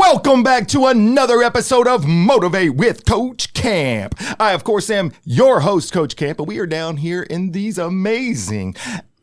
Welcome back to another episode of Motivate with Coach Camp. I, of course, am your host, Coach Camp, and we are down here in these amazing,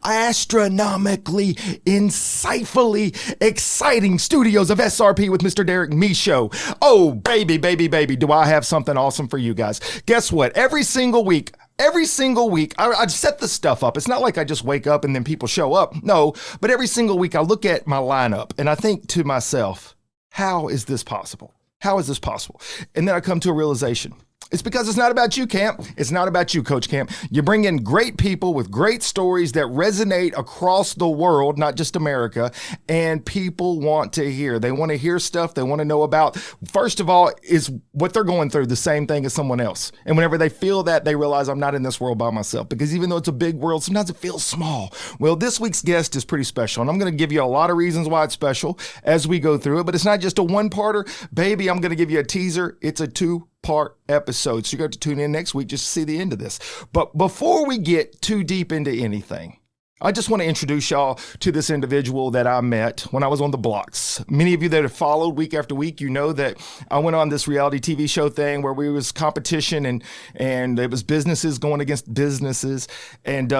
astronomically, insightfully exciting studios of SRP with Mr. Derek Michaud. Oh, baby, do I have something awesome for you guys. Guess what? Every single week, I set this stuff up. It's not like I just wake up and then people show up. No, but every single week I look at my lineup and I think to myself, how is this possible? How is this possible? And then I come to a realization. It's because it's not about you, Camp. It's not about you, Coach Camp. You bring in great people with great stories that resonate across the world, not just America, and people want to hear. They want to hear stuff they want to know about. First of all, is what they're going through the same thing as someone else. And whenever they feel that, they realize I'm not in this world by myself. Because even though it's a big world, sometimes it feels small. Well, this week's guest is pretty special, and I'm going to give you a lot of reasons why it's special as we go through it. But it's not just a one-parter. Baby, I'm going to give you a teaser. It's a two-part episode. So you're going to tune in next week just to see the end of this. But before we get too deep into anything, I just want to introduce y'all to this individual that I met when I was on the BLOX. Many of you that have followed week after week, you know that I went on this reality TV show thing where we was competition and it was businesses going against businesses. And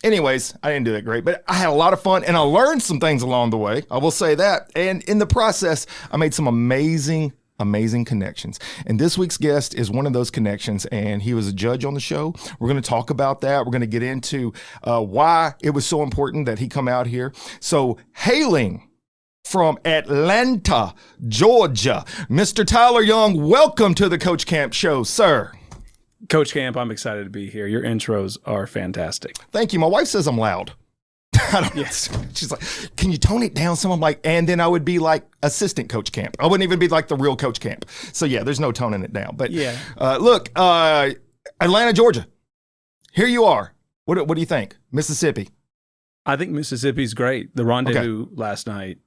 anyways, I didn't do that great, but I had a lot of fun and I learned some things along the way. I will say that. And in the process, I made some amazing connections. And this week's guest is one of those connections, and he was a judge on the show. We're going to talk about that. We're going to get into why it was so important that he come out here. So hailing from Atlanta, Georgia, Mr. Tyler Young, welcome to the Coach Camp Show, sir. Coach Camp, I'm excited to be here. Your intros are fantastic. Thank you. My wife says I'm loud. Yes. She's like, can you tone it down some? I'm like, and then I would be like assistant Coach Camp. I wouldn't even be like the real Coach Camp. So yeah, there's no toning it down. But yeah, look, Atlanta, Georgia, here you are. What do you think? Mississippi. I think Mississippi's great. The rendezvous last night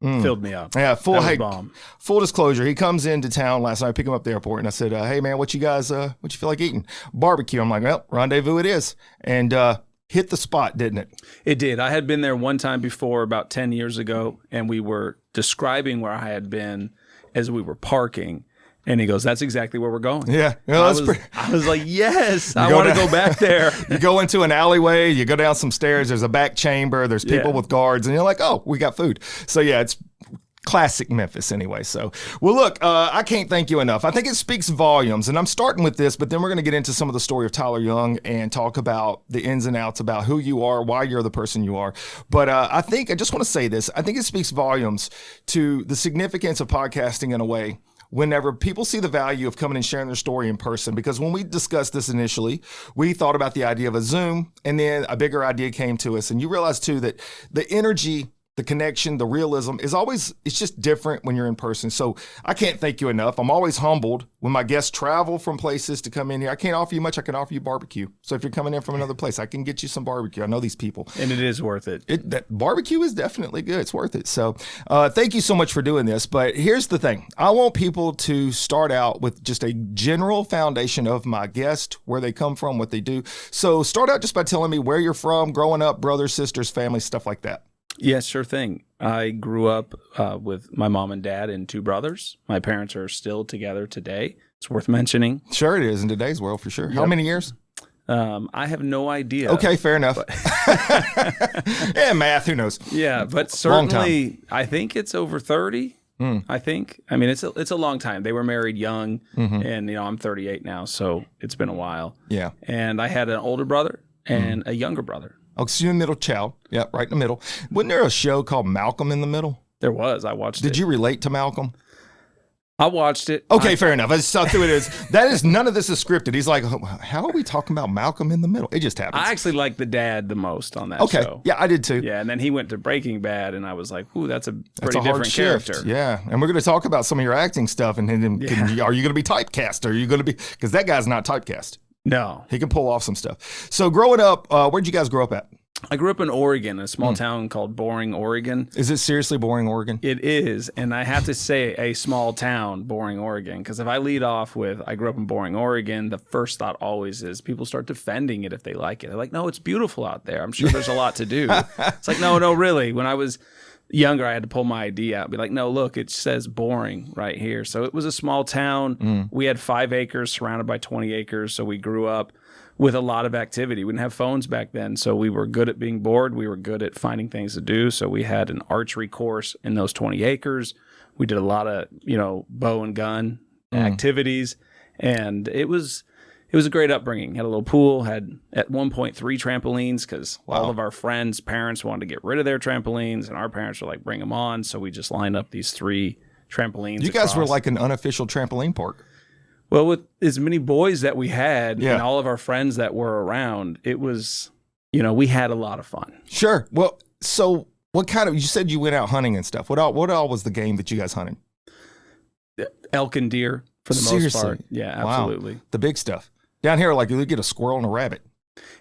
filled me up. Yeah, full disclosure. He comes into town last night. I picked him up at the airport and I said, hey man, what you feel like eating? Barbecue. I'm like, well, rendezvous it is. And, hit the spot, didn't it? It did. I had been there one time before about 10 years ago, and we were describing where I had been as we were parking. And he goes, that's exactly where we're going. Yeah. I was like, yes, I want to go back there. You go into an alleyway, you go down some stairs, there's a back chamber, there's people with guards, and you're like, oh, we got food. So yeah, it's classic Memphis anyway. So, well, look, I can't thank you enough. I think it speaks volumes, and I'm starting with this, but then we're going to get into some of the story of Tyler Young and talk about the ins and outs about who you are, why you're the person you are. But I just want to say this. I think it speaks volumes to the significance of podcasting in a way whenever people see the value of coming and sharing their story in person. Because when we discussed this initially, we thought about the idea of a Zoom, and then a bigger idea came to us. And you realize too that the energy, the connection, the realism it's just different when you're in person. So I can't thank you enough. I'm always humbled when my guests travel from places to come in here. I can't offer you much. I can offer you barbecue. So if you're coming in from another place, I can get you some barbecue. I know these people. And it is worth it. That barbecue is definitely good. It's worth it. So thank you so much for doing this. But here's the thing. I want people to start out with just a general foundation of my guest, where they come from, what they do. So start out just by telling me where you're from, growing up, brothers, sisters, family, stuff like that. Yes, sure thing. I grew up with my mom and dad and two brothers. My parents are still together today. It's worth mentioning. Sure it is in today's world, for sure. Yep. How many years? I have no idea. Okay, fair enough. Yeah, math, who knows? Yeah, but certainly I think it's over 30. I think. I mean, it's a long time. They were married young, and I'm 38 now, so it's been a while. Yeah. And I had an older brother and a younger brother. Oh, so you're a middle child. Yeah, right in the middle. Wasn't there a show called Malcolm in the Middle? There was. I watched it. Did you relate to Malcolm? I watched it. Okay, fair enough. I just saw through it. None of this is scripted. He's like, how are we talking about Malcolm in the Middle? It just happens. I actually liked the dad the most on that show. Yeah, I did too. Yeah, and then he went to Breaking Bad, and I was like, ooh, that's a pretty different character. Yeah, and we're going to talk about some of your acting stuff, and are you going to be typecast? Are you going to be, because that guy's not typecast. No. He can pull off some stuff. So growing up, where'd you guys grow up at? I grew up in Oregon, a small town called Boring, Oregon. Is it seriously Boring, Oregon? It is, and I have to say a small town, Boring, Oregon, because if I lead off with I grew up in Boring, Oregon, the first thought always is people start defending it if they like it. They're like, no, it's beautiful out there. I'm sure there's a lot to do. It's like, no, really. When I was younger, I had to pull my ID out and be like, no, look, it says boring right here. So it was a small town. We had 5 acres surrounded by 20 acres. So we grew up with a lot of activity. We didn't have phones back then. So we were good at being bored. We were good at finding things to do. So we had an archery course in those 20 acres. We did a lot of, bow and gun activities. And it was a great upbringing. Had a little pool, had at one point 3 trampolines because all of our friends' parents wanted to get rid of their trampolines, and our parents were like, bring them on. So we just lined up these 3 trampolines. You guys were like an unofficial trampoline park. Well, with as many boys that we had and all of our friends that were around, it was, we had a lot of fun. Sure. Well, so what kind of, you said you went out hunting and stuff. What all was the game that you guys hunted? Elk and deer for the most part. Yeah, absolutely. Wow. The big stuff. Down here, like you get a squirrel and a rabbit.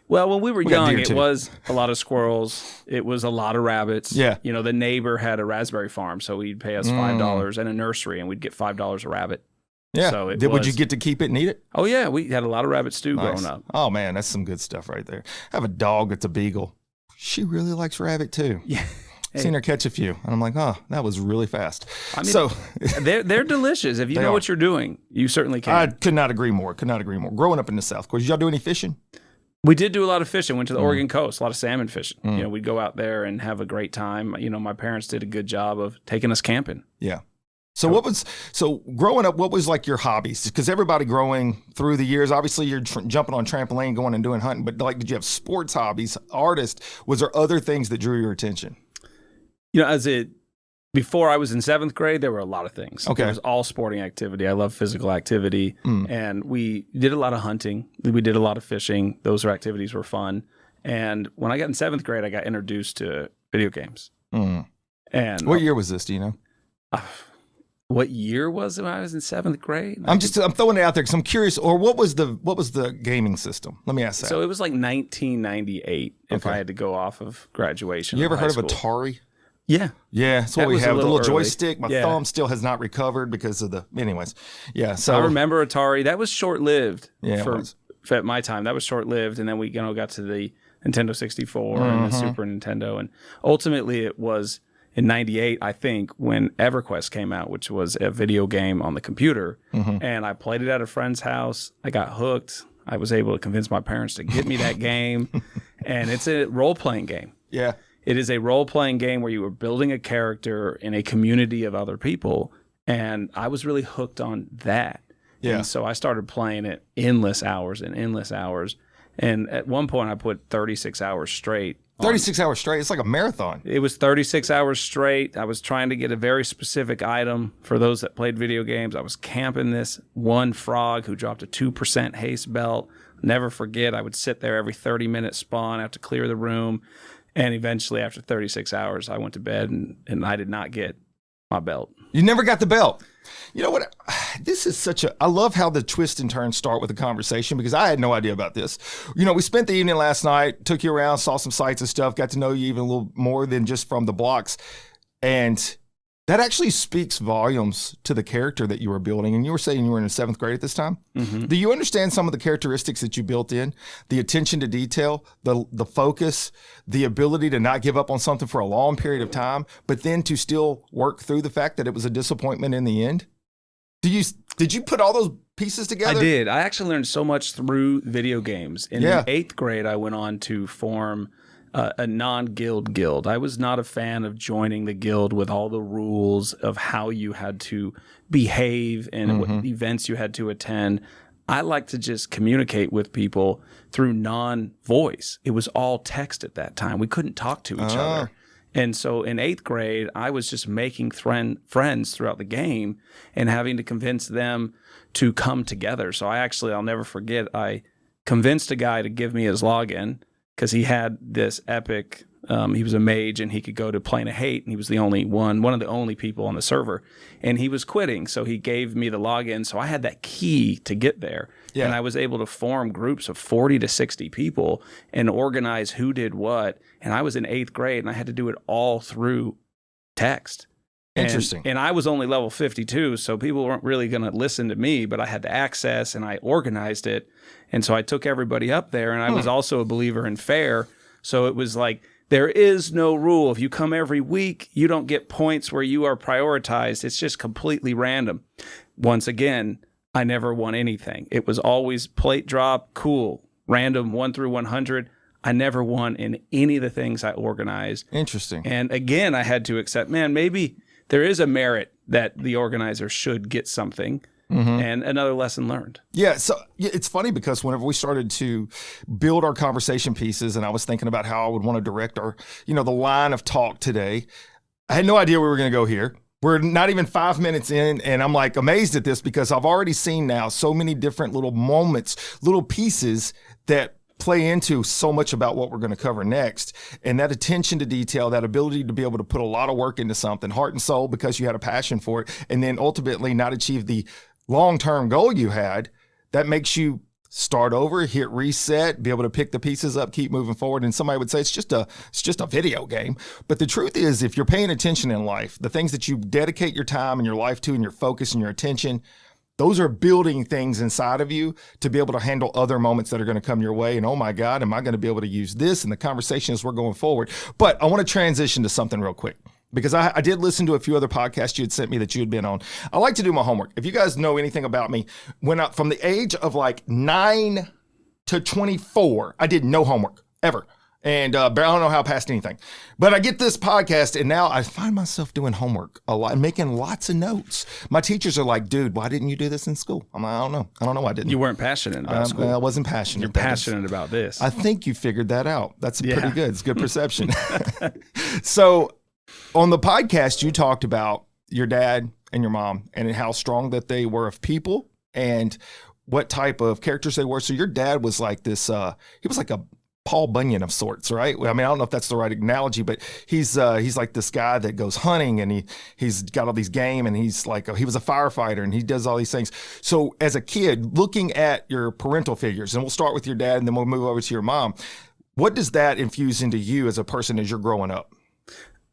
Well, when we were young, it was a lot of squirrels. It was a lot of rabbits. Yeah. The neighbor had a raspberry farm, so he'd pay us $5 and a nursery, and we'd get $5 a rabbit. Yeah. So would you get to keep it and eat it? Oh, yeah. We had a lot of rabbit stew growing up. Oh, man, that's some good stuff right there. I have a dog that's a beagle. She really likes rabbit, too. Yeah. Hey. Seen her catch a few, and I'm like, oh, that was really fast. I mean, they're delicious. If you know what you're doing, you certainly can. I could not agree more. Growing up in the South, of course, did y'all do any fishing? We did do a lot of fishing. Went to the Oregon coast, a lot of salmon fishing. We'd go out there and have a great time. My parents did a good job of taking us camping. Yeah. So growing up, what was like your hobbies? Because everybody growing through the years, obviously you're jumping on trampoline, going and doing hunting, but like, did you have sports hobbies, artist? Was there other things that drew your attention? Before I was in 7th grade, there were a lot of things. Okay. It was all sporting activity. I love physical activity. And we did a lot of hunting. We did a lot of fishing. Those activities were fun. And when I got in 7th grade, I got introduced to video games. And what year was this? Do you know? What year was it when I was in 7th grade? I'm throwing it out there because I'm curious. Or what was the gaming system? Let me ask that. So it was like 1998 if I had to go off of graduation. You ever heard of Atari? Yeah. Yeah, that's what we have. The little joystick. My Yeah. thumb still has not recovered because of anyways. Yeah, so I remember Atari. That was short-lived Yeah, for at my time. That was short-lived, and then we got to the Nintendo 64 and the Super Nintendo, and ultimately it was in 98, I think, when EverQuest came out, which was a video game on the computer, and I played it at a friend's house. I got hooked. I was able to convince my parents to get me that game, and it's a role-playing game. Yeah. It is a role-playing game where you were building a character in a community of other people, and I was really hooked on that. Yeah. And so I started playing it endless hours. And at one point, I put 36 hours straight. 36 hours straight? It's like a marathon. It was 36 hours straight. I was trying to get a very specific item for those that played video games. I was camping this one frog who dropped a 2% haste belt. Never forget, I would sit there every 30-minute spawn, have to clear the room. And eventually, after 36 hours, I went to bed and I did not get my belt. You never got the belt. You know what? This is I love how the twists and turns start with a conversation because I had no idea about this. We spent the evening last night, took you around, saw some sights and stuff, got to know you even a little more than just from the blocks. And that actually speaks volumes to the character that you were building. And you were saying you were in the 7th grade at this time. Do you understand some of the characteristics that you built in? The attention to detail, the focus, the ability to not give up on something for a long period of time, but then to still work through the fact that it was a disappointment in the end? Did you put all those pieces together? I did. I actually learned so much through video games. In the 8th grade, I went on to form a non-guild guild. I was not a fan of joining the guild with all the rules of how you had to behave and what events you had to attend. I like to just communicate with people through non-voice. It was all text at that time. We couldn't talk to each other. And so in 8th grade, I was just making friends throughout the game and having to convince them to come together. So I'll never forget, I convinced a guy to give me his login because he had this epic, he was a mage and he could go to Plane of Hate, and he was the only one of the only people on the server. And he was quitting, so he gave me the login. So I had that key to get there. Yeah. And I was able to form groups of 40 to 60 people and organize who did what. And I was in 8th grade, and I had to do it all through text. Interesting. And I was only level 52, so people weren't really going to listen to me, but I had to access, and I organized it. And so I took everybody up there, and I was also a believer in fair. So it was like There is no rule. If you come every week, you don't get points where you are prioritized. It's just completely random. Once again, I never won anything. It was always plate drop, cool, random 1 through 100. I never won in any of the things I organized. Interesting. And again, I had to accept, man, maybe there is a merit that the organizer should get something. And another lesson learned. Yeah, so it's funny because whenever we started to build our conversation pieces, and I was thinking about how I would want to direct our, the line of talk today, I had no idea we were going to go here. We're not even 5 minutes in, and I'm like amazed at this because I've already seen now so many different little moments, little pieces that play into so much about what we're going to cover next. And that attention to detail, that ability to be able to put a lot of work into something, heart and soul, because you had a passion for it, and then ultimately not achieve the long-term goal you had, that makes you start over, hit reset, be able to pick the pieces up, keep moving forward. And somebody would say it's just a video game. But the truth is, if you're paying attention in life, the things that you dedicate your time and your life to and your focus and your attention, those are building things inside of you to be able to handle other moments that are going to come your way. And oh my God, am I going to be able to use this in the conversation as we're going forward? But I want to transition to something real quick, because I did listen to a few other podcasts you had sent me that you had been on. I like to do my homework. If you guys know anything about me, from the age of like 9 to 24, I did no homework ever. And I don't know how I passed anything. But I get this podcast, and now I find myself doing homework a lot, making lots of notes. My teachers are like, dude, why didn't you do this in school? I'm like, I don't know. I don't know why I didn't. You weren't passionate about school. I wasn't passionate. You're passionate about this. I think you figured that out. That's pretty good. It's good perception. So on the podcast, you talked about your dad and your mom and how strong that they were of people and what type of characters they were. So your dad was like this, he was like a Paul Bunyan of sorts, right? I mean, I don't know if that's the right analogy, but he's like this guy that goes hunting, and he's got all these game, and he's like, he was a firefighter, and he does all these things. So as a kid, looking at your parental figures, and we'll start with your dad and then we'll move over to your mom, what does that infuse into you as a person as you're growing up?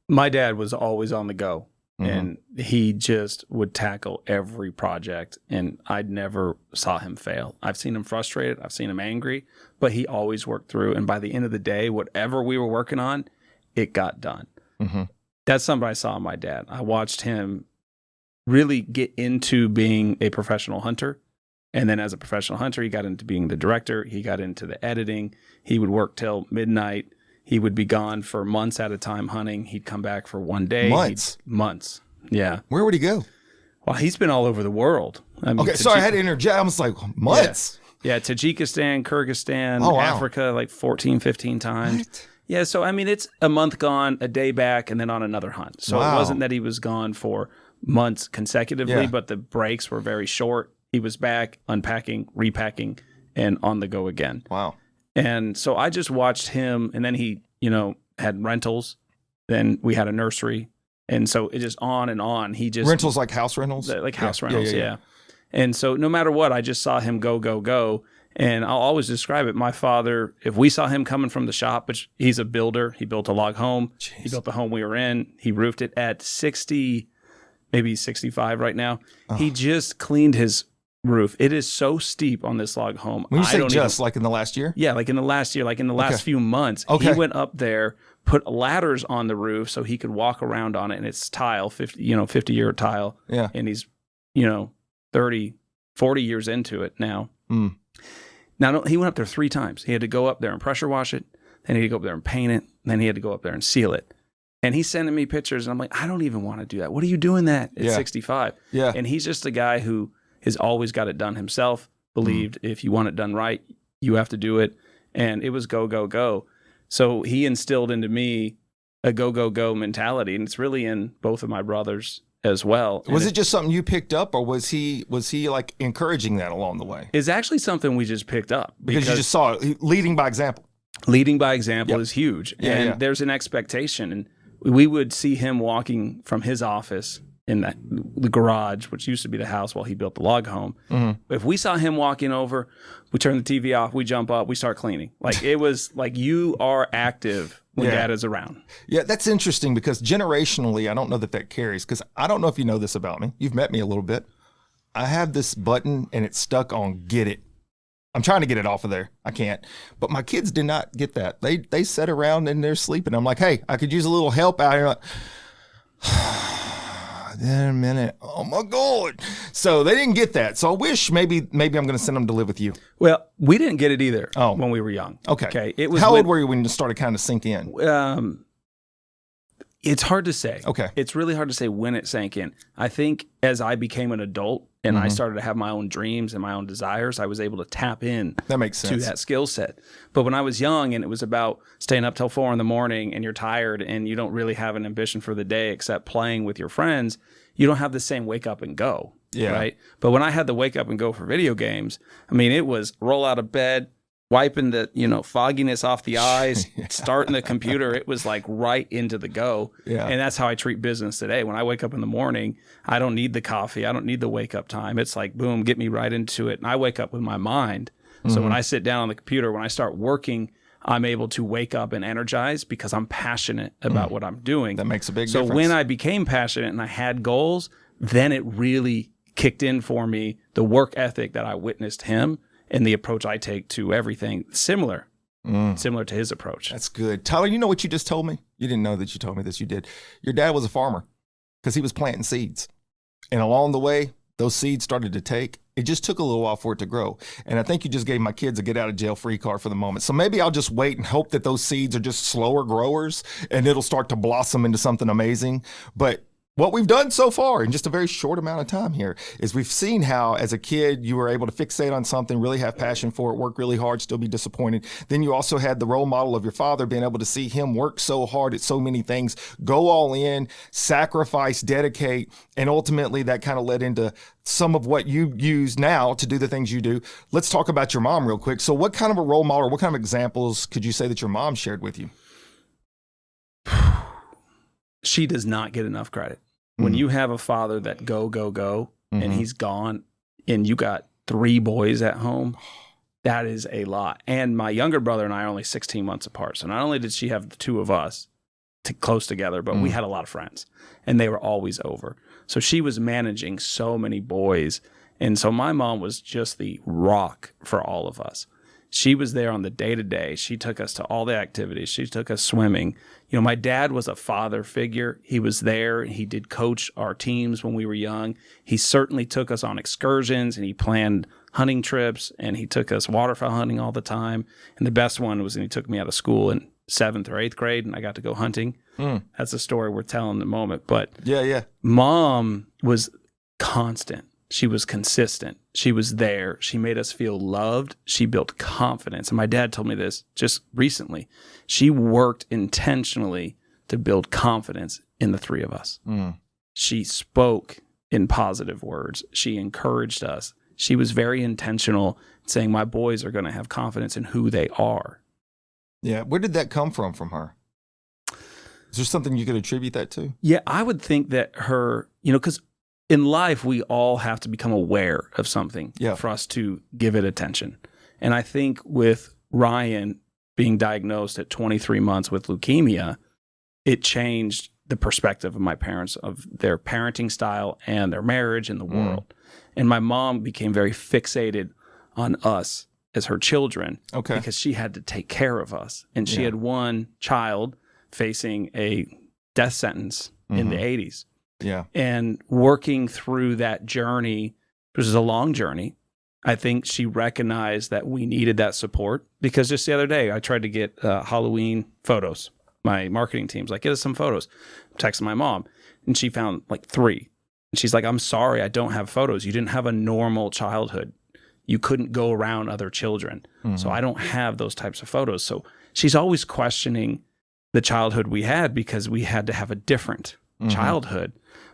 My dad was always on the go, and he just would tackle every project, and I never saw him fail. I've seen him frustrated. I've seen him angry, but he always worked through. And by the end of the day, whatever we were working on, it got done. That's something I saw in my dad. I watched him really get into being a professional hunter. And then as a professional hunter, he got into being the director. He got into the editing. He would work till midnight. He would be gone for months at a time hunting. He'd come back for one day. Months. Yeah. Where would he go? Well, he's been all over the world. I mean, okay, sorry, I had to interject. I was like, months? Yeah, Tajikistan, Kyrgyzstan, Africa, like 14, 15 times. What? Yeah, so I mean, it's a month gone, a day back, and then on another hunt. So it wasn't that he was gone for months consecutively, but the breaks were very short. He was back, unpacking, repacking, and on the go again. Wow. And so I just watched him, and then he, had rentals. Then we had a nursery. And so it just on and on. He just rentals, like house rentals? Like house rentals, yeah. And so no matter what, I just saw him go, go, go. And I'll always describe it. My father, if we saw him coming from the shop, which he's a builder, he built a log home. Jeez. He built the home we were in. He roofed it at 60, maybe 65 right now. He just cleaned his roof. It is so steep on this log home. When you say just, like in the last year? Yeah, like in the last year, like in the last few months. He went up there, put ladders on the roof so he could walk around on it, and it's tile, 50-year tile. Yeah. And he's, 30, 40 years into it now. Now, he went up there 3 times. He had to go up there and pressure wash it, then he had to go up there and paint it, and then he had to go up there and seal it. And he's sending me pictures, and I'm like, I don't even want to do that. What are you doing that at 65? Yeah. And he's just a guy who has always got it done himself, believed if you want it done right, you have to do it. And it was go, go, go. So he instilled into me a go, go, go mentality. And it's really in both of my brothers as well. Was it just something you picked up, or was he like encouraging that along the way? It's actually something we just picked up. Because you just saw it, leading by example. Leading by example is huge. And there's an expectation. And we would see him walking from his office in the garage, which used to be the house while he built the log home. If we saw him walking over, we turn the TV off, we jump up, we start cleaning. Like, it was like, you are active when Dad is around. Yeah, that's interesting because generationally, I don't know that carries, because I don't know if you know this about me. You've met me a little bit. I have this button and it's stuck on get it. I'm trying to get it off of there. I can't. But my kids did not get that. They sit around and they're sleeping. I'm like, hey, I could use a little help out here. Like, then a minute. Oh my God. So they didn't get that. So I wish maybe I'm going to send them to live with you. Well, we didn't get it either when we were young. Okay. It was How old were you when you started kind of sink in? It's hard to say. Okay. It's really hard to say when it sank in. I think as I became an adult and I started to have my own dreams and my own desires, I was able to tap in that makes sense. to that skill set. But when I was young and it was about staying up till 4 a.m. and you're tired and you don't really have an ambition for the day except playing with your friends, you don't have the same wake up and go. Yeah. Right. But when I had the wake up and go for video games, I mean, it was roll out of bed, wiping the, fogginess off the eyes, starting the computer. It was like right into the go. Yeah. And that's how I treat business today. When I wake up in the morning, I don't need the coffee. I don't need the wake up time. It's like, boom, get me right into it. And I wake up with my mind. So when I sit down on the computer, when I start working, I'm able to wake up and energize because I'm passionate about what I'm doing. That makes a big difference. So when I became passionate and I had goals, then it really kicked in for me, the work ethic that I witnessed him and the approach I take to everything similar to his approach. That's good. Tyler, you know what you just told me? You didn't know that you told me this. You did. Your dad was a farmer because he was planting seeds. And along the way, those seeds started to take. It just took a little while for it to grow. And I think you just gave my kids a get out of jail free card for the moment. So maybe I'll just wait and hope that those seeds are just slower growers and it'll start to blossom into something amazing. But what we've done so far in just a very short amount of time here is we've seen how as a kid you were able to fixate on something, really have passion for it, work really hard, still be disappointed. Then you also had the role model of your father, being able to see him work so hard at so many things, go all in, sacrifice, dedicate, and ultimately that kind of led into some of what you use now to do the things you do. Let's talk about your mom real quick. So what kind of a role model, what kind of examples could you say that your mom shared with you? She does not get enough credit. When you have a father that go, and he's gone, and you got 3 boys at home, that is a lot. And my younger brother and I are only 16 months apart. So not only did she have the 2 of us close together, but we had a lot of friends, and they were always over. So she was managing so many boys. And so my mom was just the rock for all of us. She was there on the day-to-day. She took us to all the activities. She took us swimming. My dad was a father figure. He was there. He did coach our teams when we were young. He certainly took us on excursions, and he planned hunting trips, and he took us waterfowl hunting all the time. And the best one was when he took me out of school in 7th or 8th grade, and I got to go hunting. That's a story we're telling in a moment. But yeah, Mom was constant. She was consistent. She was there. She made us feel loved. She built confidence. And my dad told me this just recently. She worked intentionally to build confidence in the 3 of us. She spoke in positive words. She encouraged us. She was very intentional saying, my boys are going to have confidence in who they are. Yeah. Where did that come from her? Is there something you could attribute that to? Yeah, I would think that her, because in life, we all have to become aware of something for us to give it attention. And I think with Ryan being diagnosed at 23 months with leukemia, it changed the perspective of my parents, of their parenting style and their marriage and the world. And my mom became very fixated on us as her children because she had to take care of us. And she had one child facing a death sentence in the 80s. Yeah. And working through that journey, which is a long journey, I think she recognized that we needed that support. Because just the other day, I tried to get Halloween photos. My marketing team's like, get us some photos. I'm texting my mom, and she found like 3. And she's like, I'm sorry, I don't have photos. You didn't have a normal childhood. You couldn't go around other children. So I don't have those types of photos. So she's always questioning the childhood we had because we had to have a different childhood.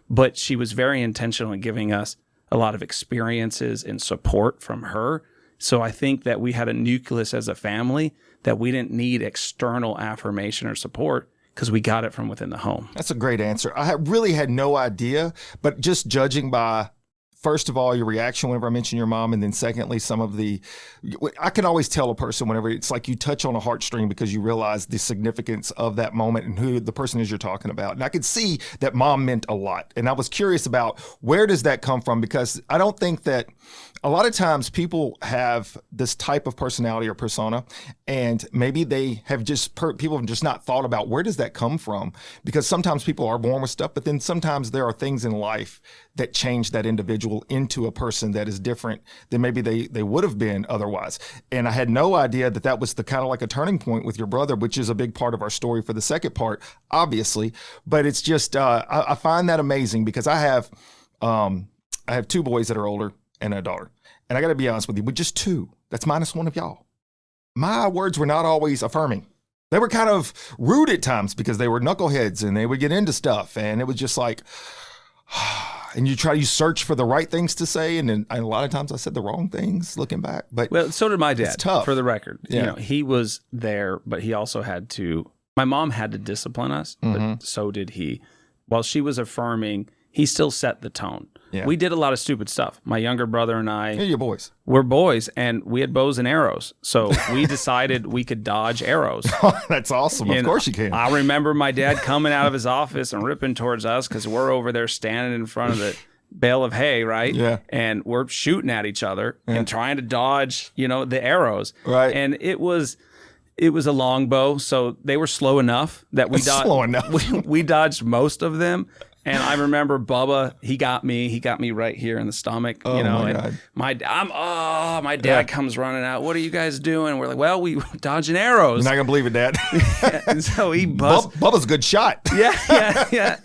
But she was very intentional in giving us a lot of experiences and support from her. So I think that we had a nucleus as a family that we didn't need external affirmation or support because we got it from within the home. That's a great answer. I really had no idea, but just judging by first of all, your reaction whenever I mention your mom, and then secondly, I can always tell a person whenever it's like you touch on a heartstring because you realize the significance of that moment and who the person is you're talking about. And I could see that mom meant a lot. And I was curious about where does that come from? Because I don't think that a lot of times people have this type of personality or persona, and maybe they have people have just not thought about where does that come from? Because sometimes people are born with stuff, but then sometimes there are things in life that change that individual into a person that is different than maybe they would have been otherwise. And I had no idea that was the kind of like a turning point with your brother, which is a big part of our story for the second part, obviously. But it's just, I find that amazing because I have 2 boys that are older and a daughter. And I got to be honest with you, with just 2, that's minus 1 of y'all. My words were not always affirming. They were kind of rude at times because they were knuckleheads and they would get into stuff. And it was just like, and you search for the right things to say. And then a lot of times I said the wrong things looking back. But well, so did my dad. It's tough. For the record. Yeah. He was there, but he also my mom had to discipline us, but so did he. While she was affirming, he still set the tone. Yeah. We did a lot of stupid stuff. My younger brother and I. You're boys. We're boys, and we had bows and arrows. So we decided we could dodge arrows. That's awesome. Of course you can. I remember my dad coming out of his office and ripping towards us because we're over there standing in front of the bale of hay, right? Yeah. And we're shooting at each other and trying to dodge, the arrows. Right. And it was a long bow, so they were slow enough that we dodged most of them. And I remember Bubba, he got me right here in the stomach, God. My dad comes running out. What are you guys doing? We're like, well, we dodging arrows. You're not going to believe it, Dad. And so he buzzed. Bubba's a good shot. Yeah.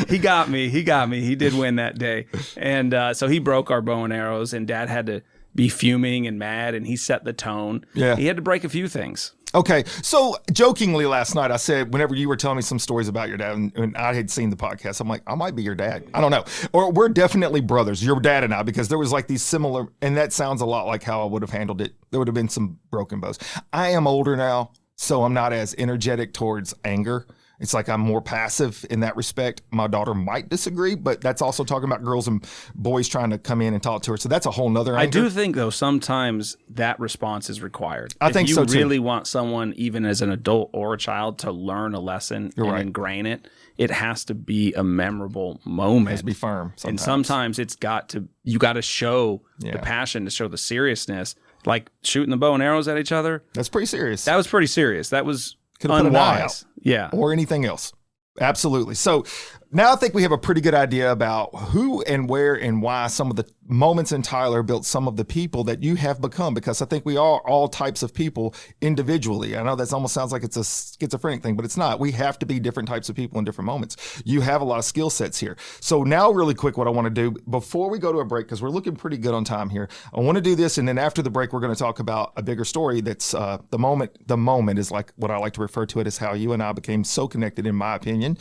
He got me. He did win that day. And so he broke our bow and arrows, and Dad had to be fuming and mad, and he set the tone. Yeah. He had to break a few things. Okay. So jokingly last night, I said, whenever you were telling me some stories about your dad and I had seen the podcast, I'm like, I might be your dad. I don't know. Or we're definitely brothers, your dad and I, because there was like these similar, and that sounds a lot like how I would have handled it. There would have been some broken bows. I am older now, so I'm not as energetic towards anger. It's like I'm more passive in that respect. My daughter might disagree, but that's also talking about girls and boys trying to come in and talk to her. So that's a whole nother angle. I do think, though, sometimes that response is required. I think so, too. If you really want someone, even as an adult or a child, to learn a lesson ingrain it, it has to be a memorable moment. It has to be firm sometimes. And sometimes you got to show the passion, to show the seriousness. Like shooting the bow and arrows at each other. That's pretty serious. That was pretty serious. That was could have put an eye out. Yeah. Or anything else. Absolutely. So now I think we have a pretty good idea about who and where and why some of the moments in Tyler built some of the people that you have become, because I think we are all types of people individually. I know that almost sounds like it's a schizophrenic thing, but it's not. We have to be different types of people in different moments. You have a lot of skill sets here. So now really quick, what I want to do before we go to a break, because we're looking pretty good on time here, I want to do this. And then after the break, we're going to talk about a bigger story that's the moment. The moment is like what I like to refer to it as how you and I became so connected, in my opinion.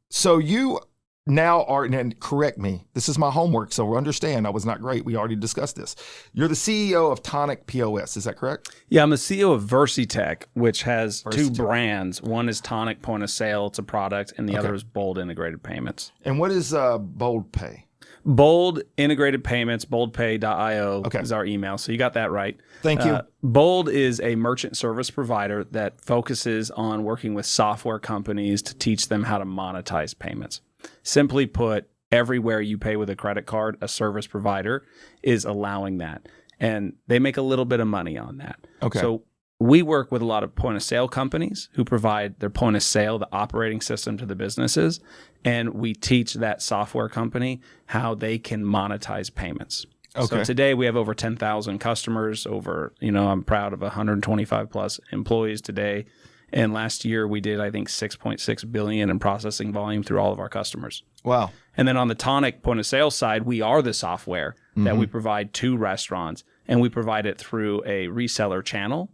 So you now are, and correct me, this is my homework, so understand I was not great. We already discussed this. You're the CEO of Tonic POS, is that correct? Yeah, I'm the CEO of VersiTech, which has two brands. One is Tonic Point of Sale, it's a product, and the other is Bold Integrated Payments. And what is BOLDpay? Bold Integrated Payments, boldpay.io is our email. So you got that right. Thank you. Bold is a merchant service provider that focuses on working with software companies to teach them how to monetize payments. Simply put, everywhere you pay with a credit card, a service provider is allowing that. And they make a little bit of money on that. Okay. So we work with a lot of point of sale companies who provide their point of sale, the operating system, to the businesses. And we teach that software company how they can monetize payments. Okay. So today we have over 10,000 customers, I'm proud of 125 plus employees today. And last year we did, I think, 6.6 billion in processing volume through all of our customers. Wow. And then on the Tonic point of sale side, we are the software that we provide to restaurants, and we provide it through a reseller channel.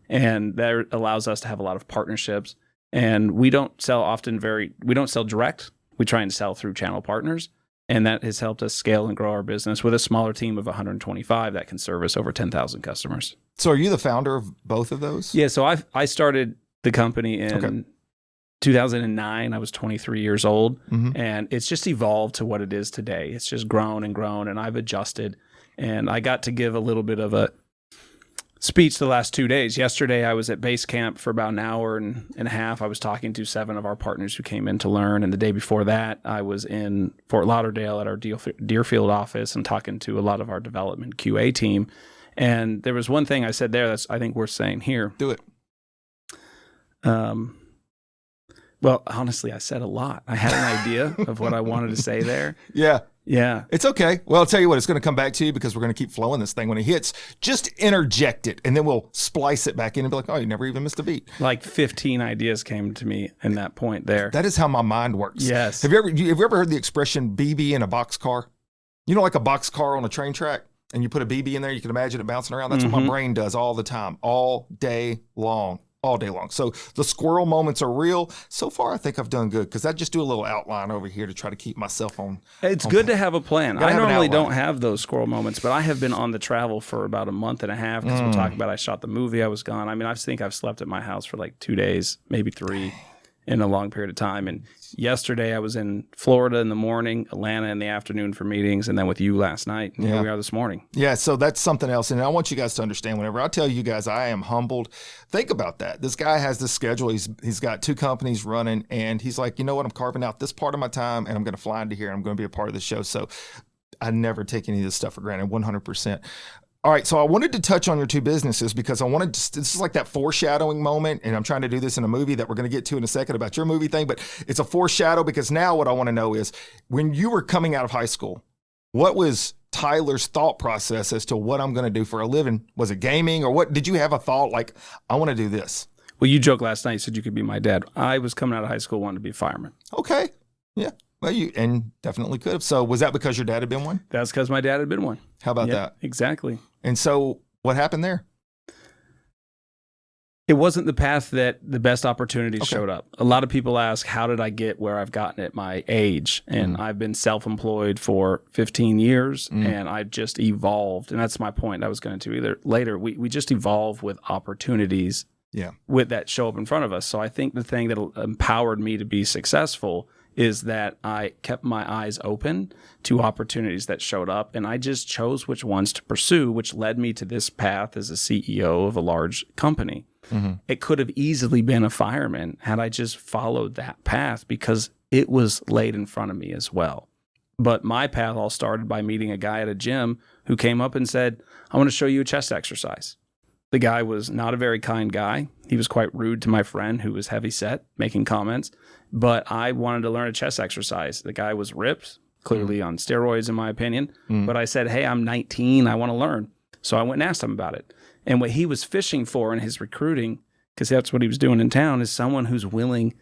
And that allows us to have a lot of partnerships. And we don't sell direct. We try and sell through channel partners. And that has helped us scale and grow our business with a smaller team of 125 that can service over 10,000 customers. So are you the founder of both of those? Yeah. So I started the company in 2009, I was 23 years old, and it's just evolved to what it is today. It's just grown, and I've adjusted. And I got to give a little bit of a speech the last 2 days. Yesterday, I was at base camp for about an hour and a half. I was talking to 7 of our partners who came in to learn. And the day before that, I was in Fort Lauderdale at our Deerfield office and talking to a lot of our development QA team. And there was one thing I said there that's, I think, worth saying here. Do it. Well, honestly, I said a lot. I had an idea of what I wanted to say there. Yeah. Yeah. It's okay. Well, I'll tell you what, it's going to come back to you because we're going to keep flowing this thing. When it hits, just interject it, and then we'll splice it back in and be like, oh, you never even missed a beat. Like 15 ideas came to me in that point there. That is how my mind works. Yes. Have you ever heard the expression BB in a boxcar? You know, like a boxcar on a train track, and you put a BB in there, you can imagine it bouncing around. That's what my brain does all the time, all day long. So the squirrel moments are real. So far, I think I've done good because I just do a little outline over here to try to keep myself on. It's good to have a plan. I normally don't have those squirrel moments, but I have been on the travel for about a month and a half because we'll talk about I shot the movie. I was gone. I mean, I think I've slept at my house for like 2 days, maybe 3 in a long period of time. And yesterday I was in Florida in the morning, Atlanta in the afternoon for meetings, and then with you last night. And here we are this morning. Yeah, so that's something else. And I want you guys to understand, whenever I tell you guys I am humbled, think about that. This guy has this schedule. He's got 2 companies running, and he's like, you know what? I'm carving out this part of my time, and I'm going to fly into here. I'm going to be a part of the show. So I never take any of this stuff for granted, 100%. All right, so I wanted to touch on your 2 businesses because I wanted to, this is like that foreshadowing moment, and I'm trying to do this in a movie that we're going to get to in a second about your movie thing, but it's a foreshadow because now what I want to know is, when you were coming out of high school, what was Tyler's thought process as to what I'm going to do for a living? Was it gaming, or what? Did you have a thought like, I want to do this? Well, you joked last night, you said you could be my dad. I was coming out of high school, wanting to be a fireman. Okay, yeah. Well, you definitely could have. So was that because your dad had been one? That's because my dad had been one. How about that? Exactly. And so what happened there? It wasn't the path that the best opportunities showed up. A lot of people ask, how did I get where I've gotten at my age? And I've been self-employed for 15 years, and I've just evolved. And that's my point I was going to either later. We just evolve with opportunities with that show up in front of us. So I think the thing that empowered me to be successful is that I kept my eyes open to opportunities that showed up, and I just chose which ones to pursue, which led me to this path as a CEO of a large company. It could have easily been a fireman had I just followed that path because it was laid in front of me as well. But my path all started by meeting a guy at a gym who came up and said, I want to show you a chest exercise. The guy was not a very kind guy. He was quite rude to my friend who was heavy set, making comments. But I wanted to learn a chest exercise. The guy was ripped, clearly on steroids in my opinion. But I said, hey, I'm 19. I want to learn. So I went and asked him about it. And what he was fishing for in his recruiting, because that's what he was doing in town, is someone who's willing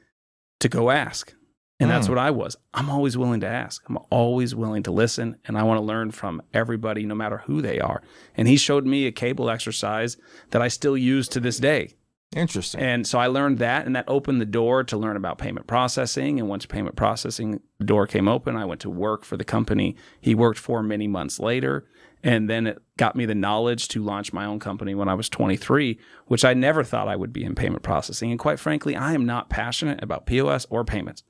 to go ask. And that's what I was. I'm always willing to ask. I'm always willing to listen, and I want to learn from everybody, no matter who they are. And he showed me a cable exercise that I still use to this day. Interesting. And so I learned that, and that opened the door to learn about payment processing. And once payment processing, the door came open, I went to work for the company he worked for many months later. And then it got me the knowledge to launch my own company when I was 23, which I never thought I would be in payment processing. And quite frankly, I am not passionate about POS or payments.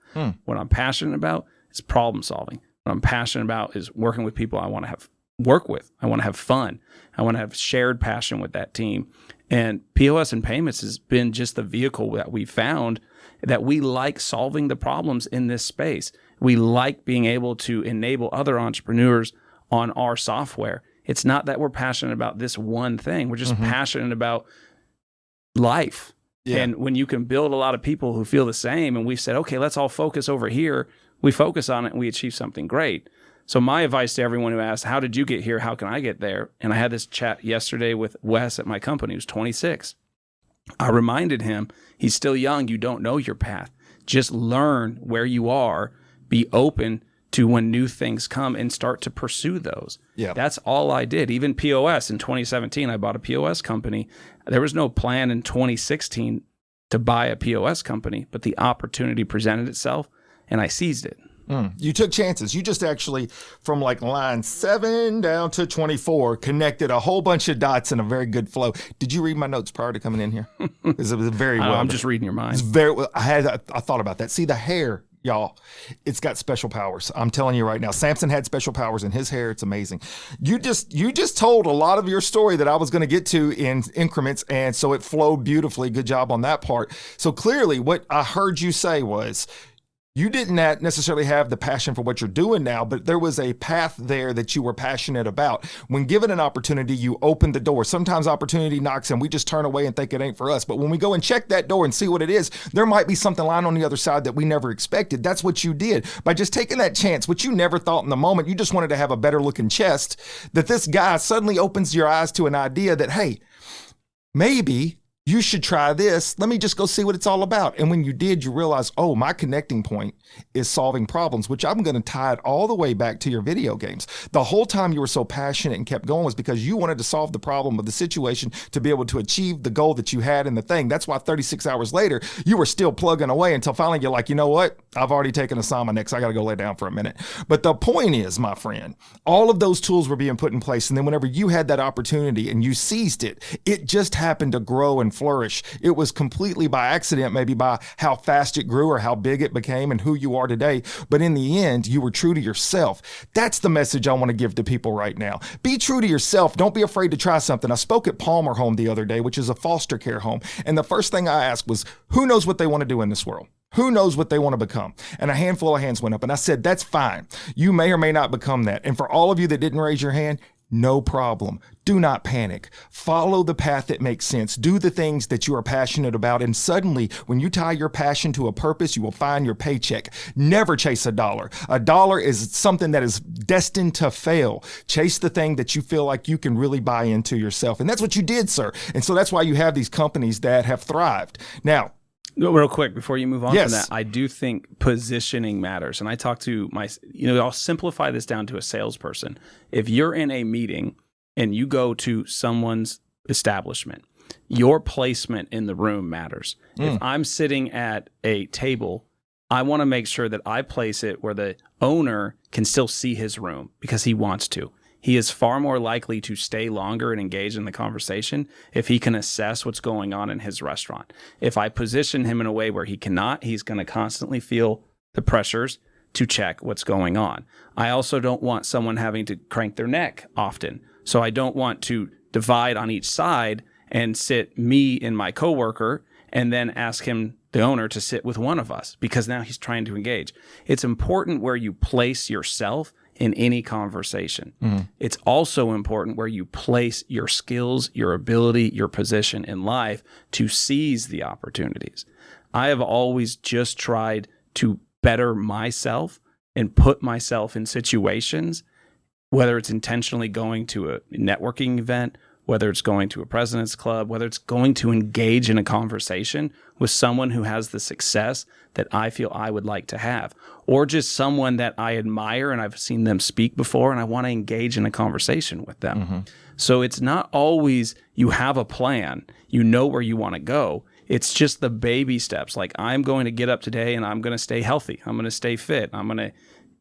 What I'm passionate about is problem solving. What I'm passionate about is working with people I want to work with. I want to have fun. I want to have shared passion with that team. And POS and payments has been just the vehicle that we found that we like solving the problems in this space. We like being able to enable other entrepreneurs on our software. It's not that we're passionate about this one thing. We're just passionate about life. Yeah. And when you can build a lot of people who feel the same, and we've said, okay, let's all focus over here, we focus on it and we achieve something great. So my advice to everyone who asks, how did you get here? How can I get there? And I had this chat yesterday with Wes at my company, who's 26. I reminded him, he's still young. You don't know your path. Just learn where you are. Be open to when new things come and start to pursue those. Yeah. That's all I did. Even POS in 2017, I bought a POS company. There was no plan in 2016 to buy a POS company, but the opportunity presented itself and I seized it. You took chances. You just actually, from like line 7 down to 24, connected a whole bunch of dots in a very good flow. Did you read my notes prior to coming in here? Because it was very well. I'm just reading your mind. It's very well. I thought about that. See, the hair, y'all, it's got special powers. I'm telling you right now. Samson had special powers in his hair. It's amazing. You just told a lot of your story that I was going to get to in increments, and so it flowed beautifully. Good job on that part. So clearly what I heard you say was, you didn't necessarily have the passion for what you're doing now, but there was a path there that you were passionate about. When given an opportunity, you opened the door. Sometimes opportunity knocks and we just turn away and think it ain't for us. But when we go and check that door and see what it is, there might be something lying on the other side that we never expected. That's what you did. By just taking that chance, which you never thought in the moment, you just wanted to have a better looking chest, that this guy suddenly opens your eyes to an idea that, hey, maybe you should try this. Let me just go see what it's all about. And when you did, you realize, oh, my connecting point is solving problems, which I'm going to tie it all the way back to your video games. The whole time you were so passionate and kept going was because you wanted to solve the problem of the situation to be able to achieve the goal that you had in the thing. That's why 36 hours later, you were still plugging away until finally you're like, you know what? I've already taken a Somanex. I got to go lay down for a minute. But the point is, my friend, all of those tools were being put in place. And then whenever you had that opportunity and you seized it, it just happened to grow and flourish. It was completely by accident, maybe by how fast it grew or how big it became and who you are today. But in the end, you were true to yourself. That's the message I want to give to people right now. Be true to yourself. Don't be afraid to try something. I spoke at Palmer Home the other day, which is a foster care home. And the first thing I asked was, who knows what they want to do in this world? Who knows what they want to become? And a handful of hands went up. And I said, that's fine. You may or may not become that. And for all of you that didn't raise your hand, no problem. Do not panic. Follow the path that makes sense. Do the things that you are passionate about. And suddenly, when you tie your passion to a purpose, you will find your paycheck. Never chase a dollar. A dollar is something that is destined to fail. Chase the thing that you feel like you can really buy into yourself. And that's what you did, sir. And so that's why you have these companies that have thrived. Now, real quick, before you move on yes. from that, I do think positioning matters. And I talk to I'll simplify this down to a salesperson. If you're in a meeting and you go to someone's establishment, your placement in the room matters. If I'm sitting at a table, I want to make sure that I place it where the owner can still see his room because he wants to. He is far more likely to stay longer and engage in the conversation if he can assess what's going on in his restaurant. If I position him in a way where he cannot, he's going to constantly feel the pressures to check what's going on. I also don't want someone having to crank their neck often. So I don't want to divide on each side and sit me and my coworker and then ask him, the owner, to sit with one of us because now he's trying to engage. It's important where you place yourself in any conversation. It's also important where you place your skills, your ability, your position in life to seize the opportunities. I have always just tried to better myself and put myself in situations, whether it's intentionally going to a networking event, whether it's going to a president's club, whether it's going to engage in a conversation with someone who has the success that I feel I would like to have, or just someone that I admire and I've seen them speak before and I want to engage in a conversation with them. So it's not always you have a plan, you know where you want to go. It's just the baby steps. Like, I'm going to get up today and I'm going to stay healthy. I'm going to stay fit. I'm going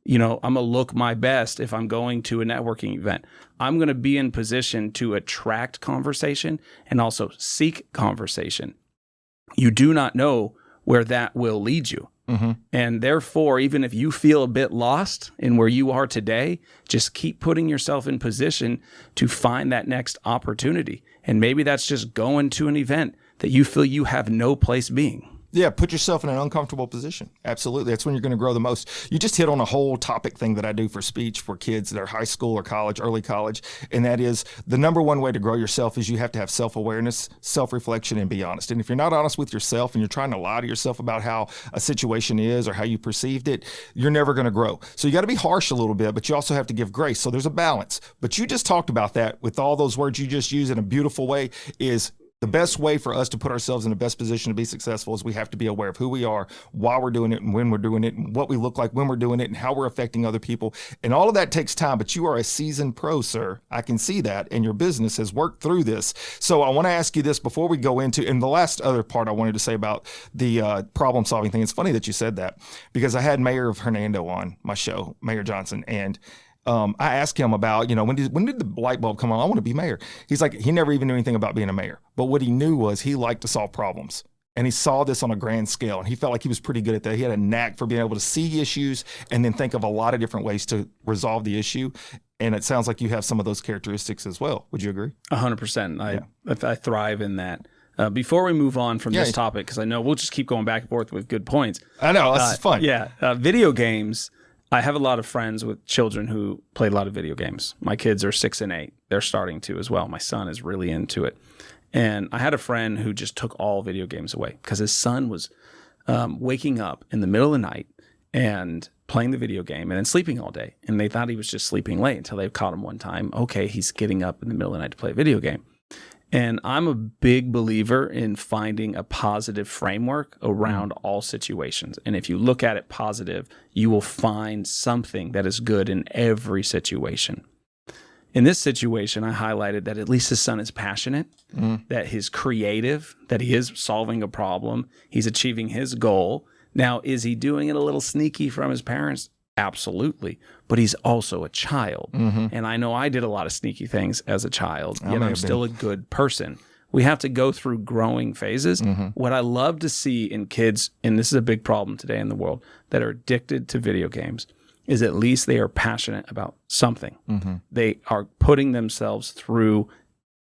to look my best if I'm going to a networking event. I'm going to be in position to attract conversation and also seek conversation. You do not know where that will lead you. And therefore, even if you feel a bit lost in where you are today, just keep putting yourself in position to find that next opportunity. And maybe that's just going to an event that you feel you have no place being. Yeah, put yourself in an uncomfortable position. Absolutely. That's when you're going to grow the most. You just hit on a whole topic thing that I do for speech for kids that are high school or college, early college. And that is the number one way to grow yourself is you have to have self-awareness, self-reflection, and be honest. And if you're not honest with yourself and you're trying to lie to yourself about how a situation is or how you perceived it, you're never going to grow. So you got to be harsh a little bit, but you also have to give grace. So there's a balance. But you just talked about that with all those words you just used in a beautiful way is The best way for us to put ourselves in the best position to be successful is we have to be aware of who we are, why we're doing it, and when we're doing it, and what we look like when we're doing it, and how we're affecting other people. And all of that takes time, but you are a seasoned pro, sir. I can see that, and your business has worked through this. So I want to ask you this before we go into, and the last other part I wanted to say about the problem-solving thing. It's funny that you said that, because I had Mayor of Hernando on my show, Mayor Johnson, and I asked him about, when did the light bulb come on? I want to be mayor. He's like, he never even knew anything about being a mayor. But what he knew was he liked to solve problems. And he saw this on a grand scale. And he felt like he was pretty good at that. He had a knack for being able to see issues and then think of a lot of different ways to resolve the issue. And it sounds like you have some of those characteristics as well. Would you agree? 100%. I thrive in that. Before we move on from this topic, because I know we'll just keep going back and forth with good points. I know. This is fun. Video games. I have a lot of friends with children who play a lot of video games. My kids are 6 and 8. They're starting to as well. My son is really into it. And I had a friend who just took all video games away because his son was waking up in the middle of the night and playing the video game and then sleeping all day. And they thought he was just sleeping late until they caught him one time. Okay, he's getting up in the middle of the night to play a video game. And I'm a big believer in finding a positive framework around all situations. And if you look at it positive, you will find something that is good in every situation. In this situation, I highlighted that at least his son is passionate, that he's creative, that he is solving a problem, he's achieving his goal. Now, is he doing it a little sneaky from his parents? Absolutely. But he's also a child. And I know I did a lot of sneaky things as a child, yet I'm still a good person. We have to go through growing phases. What I love to see in kids, and this is a big problem today in the world, that are addicted to video games, is at least they are passionate about something. They are putting themselves through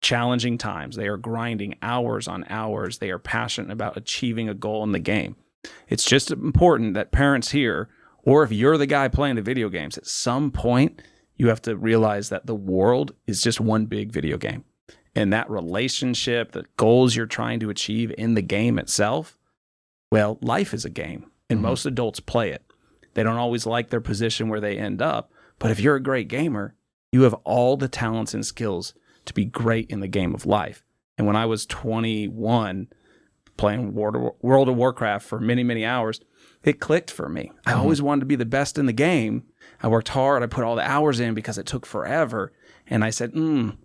challenging times. They are grinding hours on hours. They are passionate about achieving a goal in the game. It's just important that parents here, or if you're the guy playing the video games, at some point, you have to realize that the world is just one big video game. And that relationship, the goals you're trying to achieve in the game itself, well, life is a game. And most adults play it. They don't always like their position where they end up. But if you're a great gamer, you have all the talents and skills to be great in the game of life. And when I was 21, playing World of Warcraft for many, many hours, it clicked for me. I always wanted to be the best in the game. I worked hard. I put all the hours in because it took forever. And I said, I'm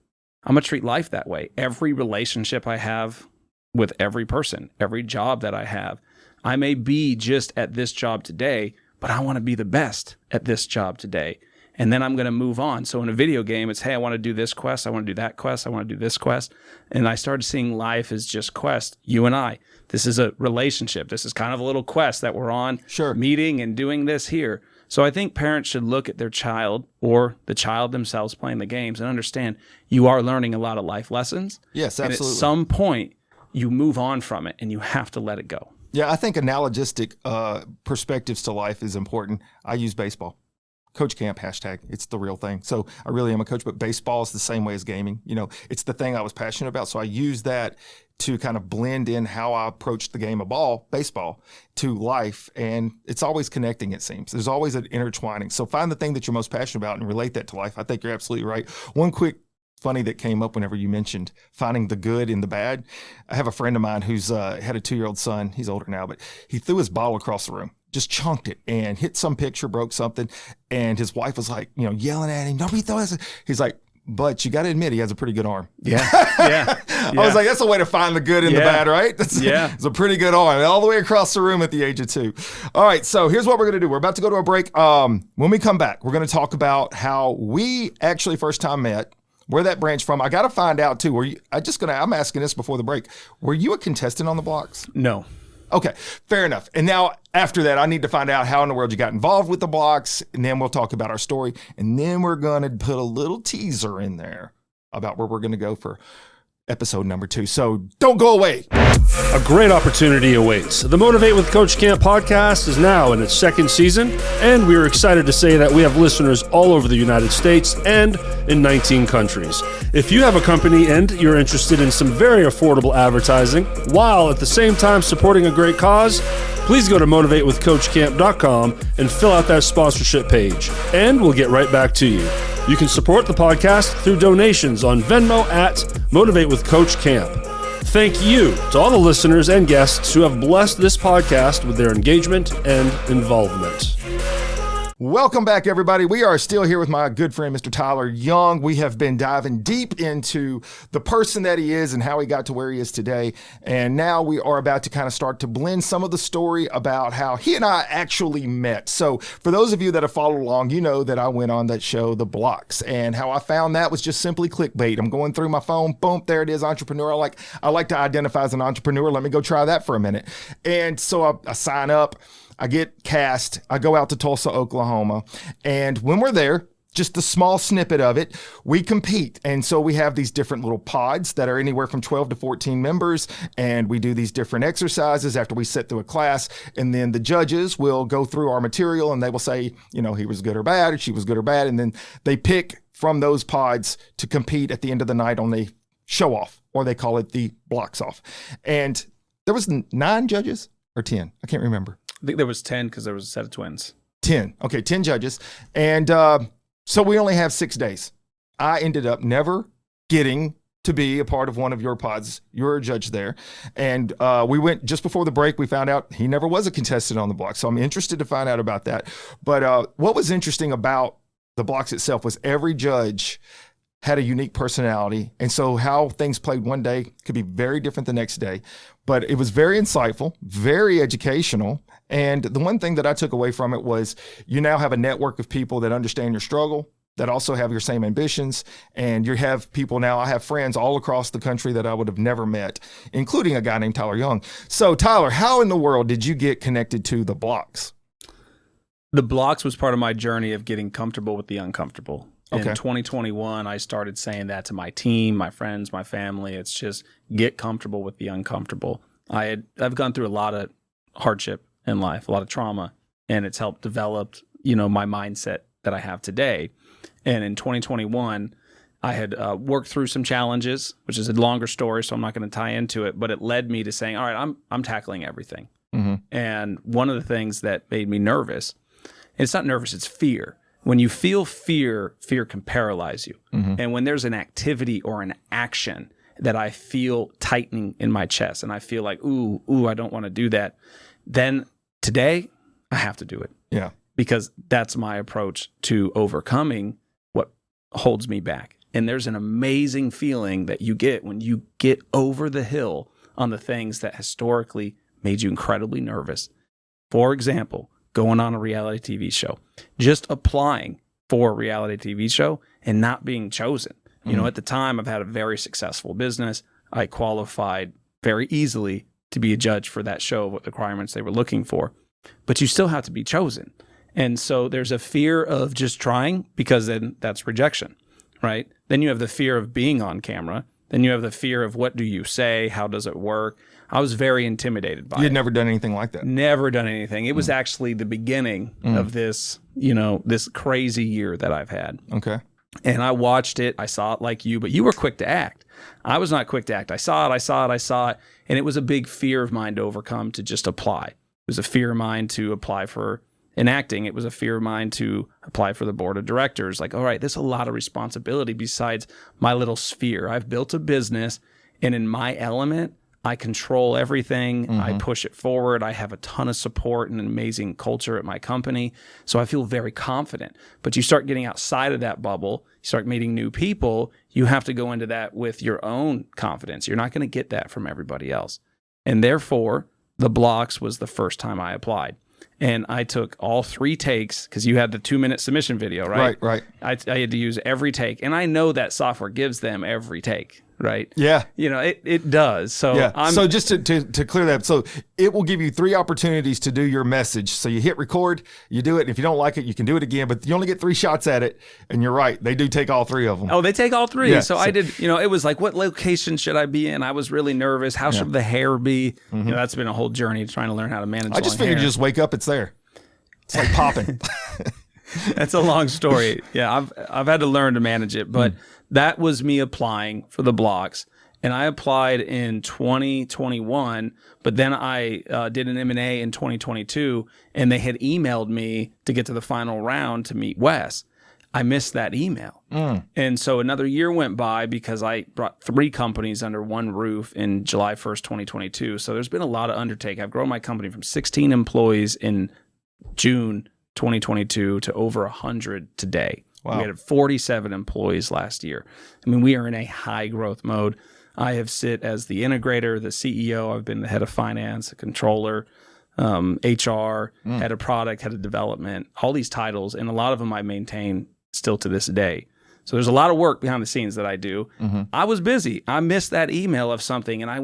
going to treat life that way. Every relationship I have with every person, every job that I have, I may be just at this job today, but I want to be the best at this job today. And then I'm going to move on. So in a video game, it's, hey, I want to do this quest. I want to do that quest. I want to do this quest. And I started seeing life as just quest. You and I, this is a relationship. This is kind of a little quest that we're on, meeting and doing this here. So I think parents should look at their child or the child themselves playing the games and understand you are learning a lot of life lessons. Yes, absolutely. And at some point, you move on from it and you have to let it go. Yeah, I think analogistic perspectives to life is important. I use baseball. Coach Camp hashtag, it's the real thing. So I really am a coach, but baseball is the same way as gaming. It's the thing I was passionate about. So I use that to kind of blend in how I approach the game of baseball to life. And it's always connecting, it seems. There's always an intertwining. So find the thing that you're most passionate about and relate that to life. I think you're absolutely right. One quick funny that came up whenever you mentioned finding the good in the bad. I have a friend of mine who's had a 2-year-old son. He's older now, but he threw his bottle across the room. Just chunked it and hit some picture, broke something. And his wife was like, yelling at him, don't be throwing this. He's like, but you got to admit, he has a pretty good arm. Yeah. I was like, that's a way to find the good in the bad, right? It's a pretty good arm, all the way across the room at the age of 2. All right, so here's what we're going to do. We're about to go to a break. When we come back, we're going to talk about how we actually first time met, where that branched from. I got to find out too. I'm asking this before the break. Were you a contestant on the BLOX? No. Okay, fair enough. And now after that, I need to find out how in the world you got involved with the BLOX, and then we'll talk about our story. And then we're going to put a little teaser in there about where we're going to go for episode number 2. So don't go away. A great opportunity awaits. The Motivate with Coach Camp podcast is now in its 2nd season, and we are excited to say that we have listeners all over the United States and in 19 countries. If you have a company and you're interested in some very affordable advertising, while at the same time supporting a great cause, please go to motivatewithcoachcamp.com and fill out that sponsorship page, and we'll get right back to you. You can support the podcast through donations on Venmo at Motivate with Coach Camp. Thank you to all the listeners and guests who have blessed this podcast with their engagement and involvement. Welcome back, everybody. We are still here with my good friend, Mr. Tyler Young. We have been diving deep into the person that he is and how he got to where he is today. And now we are about to kind of start to blend some of the story about how he and I actually met. So for those of you that have followed along, you know that I went on that show, The BLOX, and how I found that was just simply clickbait. I'm going through my phone, boom, there it is, entrepreneur. I like to identify as an entrepreneur. Let me go try that for a minute. And so I sign up. I get cast, I go out to Tulsa, Oklahoma, and when we're there, just the small snippet of it, we compete. And so we have these different little pods that are anywhere from 12 to 14 members, and we do these different exercises after we sit through a class, and then the judges will go through our material and they will say, you know, he was good or bad, or she was good or bad, and then they pick from those pods to compete at the end of the night on the show off, or they call it the BLOX off. And there was 9 judges or 10, I can't remember. I think there was 10 because there was a set of twins. 10. Okay, 10 judges. And so we only have 6 days. I ended up never getting to be a part of one of your pods. You're a judge there. And we went just before the break, we found out he never was a contestant on the BLOX. So I'm interested to find out about that. But what was interesting about the BLOX itself was every judge had a unique personality. And so how things played one day could be very different the next day. But it was very insightful, very educational. And the one thing that I took away from it was you now have a network of people that understand your struggle, that also have your same ambitions. And you have people now, I have friends all across the country that I would have never met, including a guy named Tyler Young. So Tyler, how in the world did you get connected to the BLOX? The BLOX was part of my journey of getting comfortable with the uncomfortable. Okay. In 2021, I started saying that to my team, my friends, my family. It's just get comfortable with the uncomfortable. I've gone through a lot of hardship in life, a lot of trauma, and it's helped develop, my mindset that I have today. And in 2021, I had worked through some challenges, which is a longer story, so I'm not going to tie into it, but it led me to saying, all right, I'm tackling everything. Mm-hmm. And one of the things that made me nervous, and it's not nervous, it's fear. When you feel fear, fear can paralyze you. Mm-hmm. And when there's an activity or an action that I feel tightening in my chest and I feel like, ooh, I don't want to do that, then today I have to do it. Yeah. Because that's my approach to overcoming what holds me back. And there's an amazing feeling that you get when you get over the hill on the things that historically made you incredibly nervous. For example, going on a reality TV show, just applying for a reality TV show and not being chosen. Mm-hmm. At the time, I've had a very successful business. I qualified very easily to be a judge for that show, what requirements they were looking for. But you still have to be chosen. And so there's a fear of just trying, because then that's rejection, right? Then you have the fear of being on camera. Then you have the fear of what do you say? How does it work? I was very intimidated by it. You'd never done anything like that? Never done anything. It was actually the beginning of this, this crazy year that I've had. Okay. And I watched it. I saw it like you, but you were quick to act. I was not quick to act. I saw it. And it was a big fear of mine to overcome, to just apply. It was a fear of mine to apply for in acting. It was a fear of mine to apply for the board of directors. Like, all right, there's a lot of responsibility besides my little sphere. I've built a business, and in my element, I control everything. Mm-hmm. I push it forward. I have a ton of support and an amazing culture at my company. So I feel very confident. But you start getting outside of that bubble, you start meeting new people, you have to go into that with your own confidence. You're not going to get that from everybody else. And therefore, the BLOX was the first time I applied. And I took all 3 takes, because you had the 2-minute submission video, right? Right. I had to use every take. And I know that software gives them every take, right? Yeah. It does. So yeah. So just to clear that up, so it will give you 3 opportunities to do your message. So you hit record, you do it. And if you don't like it, you can do it again, but you only get 3 shots at it. And you're right. They do take all 3 of them. Oh, they take all 3. Yeah. So I did, it was like, what location should I be in? I was really nervous. How should the hair be? Mm-hmm. That's been a whole journey trying to learn how to manage I just figured you just wake up, it's there. It's like popping. That's a long story. Yeah, I've had to learn to manage it, but that was me applying for the BLOX, and I applied in 2021. But then I did an M&A in 2022, and they had emailed me to get to the final round to meet Wes. I missed that email. And so another year went by because I brought 3 companies under one roof in July 1st, 2022. So there's been a lot of undertaking. I've grown my company from 16 employees in June 2022 to over 100 today. Wow. We had 47 employees last year. I mean, we are in a high growth mode. I have sit as the integrator, the CEO. I've been the head of finance, a controller, HR, head of product, head of development, all these titles. And a lot of them I maintain still to this day. So there's a lot of work behind the scenes that I do. I was busy. I missed that email of something, and I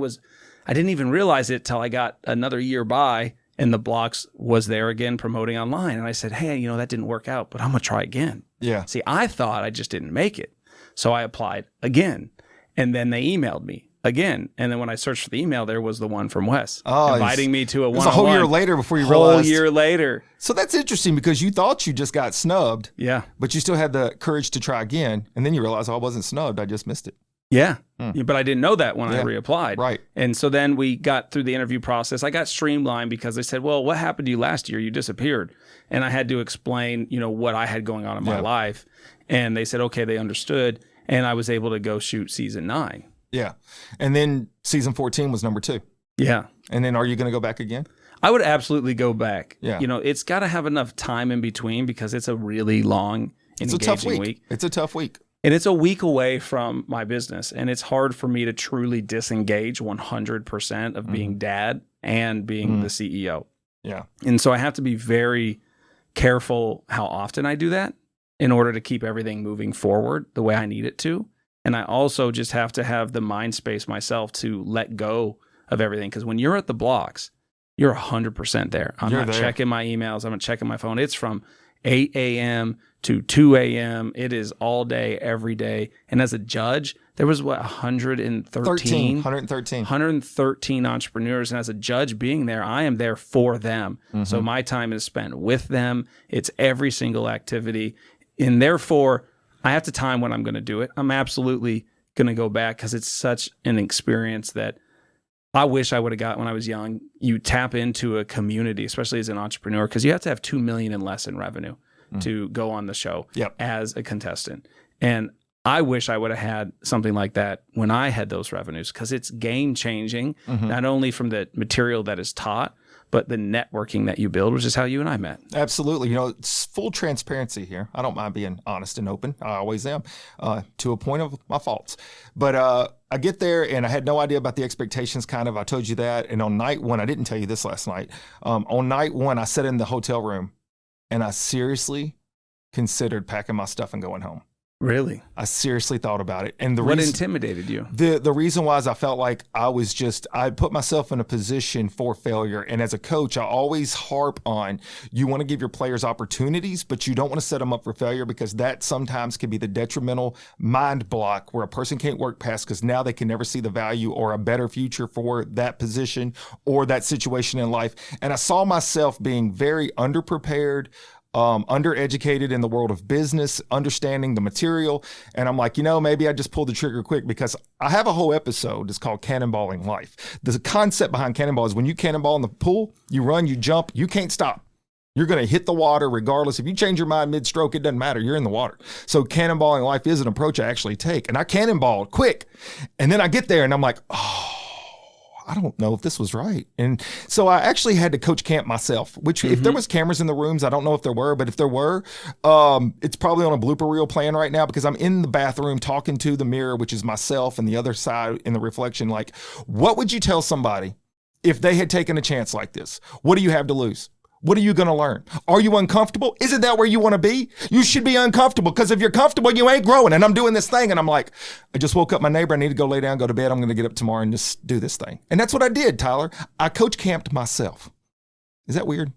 didn't even realize it till I got another year by, and the BLOX was there again promoting online. And I said, hey, that didn't work out, but I'm going to try again. Yeah. See, I thought I just didn't make it. So I applied again, and then they emailed me again. And then when I searched for the email, there was the one from Wes inviting me to a one-on-one. It was a whole year later before you realized. A whole year later. So that's interesting because you thought you just got snubbed. Yeah. But you still had the courage to try again. And then you realize, I wasn't snubbed. I just missed it. Yeah. But I didn't know that when I reapplied. Right. And so then we got through the interview process. I got streamlined because they said, well, what happened to you last year? You disappeared. And I had to explain, what I had going on in my life. And they said, okay, they understood. And I was able to go shoot season 9. Yeah. And then season 14 was number 2. Yeah. And then are you going to go back again? I would absolutely go back. Yeah. It's got to have enough time in between because it's a really long, engaging week. It's a tough week. And it's a week away from my business. And it's hard for me to truly disengage 100% of being dad and being the CEO. Yeah. And so I have to be very careful how often I do that in order to keep everything moving forward the way I need it to. And I also just have to have the mind space myself to let go of everything. Because when you're at the BLOX, you're 100% there. I'm not checking my emails. I'm not checking my phone. It's from 8 a.m. to 2 a.m. It is all day, every day. And as a judge, there was 113 entrepreneurs. And as a judge being there, I am there for them. So my time is spent with them. It's every single activity. And therefore, I have to time when I'm going to do it. I'm absolutely going to go back because it's such an experience that I wish I would have got when I was young. You tap into a community, especially as an entrepreneur, because you have to have $2 million and less in revenue to go on the show as a contestant. And I wish I would have had something like that when I had those revenues because it's game changing, not only from the material that is taught, but the networking that you build, which is how you and I met. Absolutely. It's full transparency here. I don't mind being honest and open. I always am, to a point of my faults. But I get there and I had no idea about the expectations, kind of. I told you that. And on night 1, I didn't tell you this last night. On night 1, I sat in the hotel room and I seriously considered packing my stuff and going home. Really? I seriously thought about it. And what intimidated you? The reason why is I felt like I put myself in a position for failure. And as a coach, I always harp on, you want to give your players opportunities, but you don't want to set them up for failure because that sometimes can be the detrimental mind block where a person can't work past because now they can never see the value or a better future for that position or that situation in life. And I saw myself being very underprepared, undereducated in the world of business, understanding the material. And I'm like, maybe I just pulled the trigger quick because I have a whole episode. It's called Cannonballing Life. The concept behind cannonball is when you cannonball in the pool, you run, you jump, you can't stop. You're going to hit the water regardless. If you change your mind mid-stroke, it doesn't matter. You're in the water. So cannonballing life is an approach I actually take. And I cannonballed quick. And then I get there and I'm like, I don't know if this was right. And so I actually had to coach camp myself, which if there was cameras in the rooms, I don't know if there were, but if there were, it's probably on a blooper reel playing right now because I'm in the bathroom talking to the mirror, which is myself, and the other side in the reflection. Like, what would you tell somebody if they had taken a chance like this? What do you have to lose? What are you going to learn? Are you uncomfortable? Isn't that where you want to be? You should be uncomfortable because if you're comfortable, you ain't growing. And I'm doing this thing and I'm like, I just woke up my neighbor. I need to go lay down, go to bed. I'm going to get up tomorrow and just do this thing. And that's what I did, Tyler. I coach camped myself. Is that weird?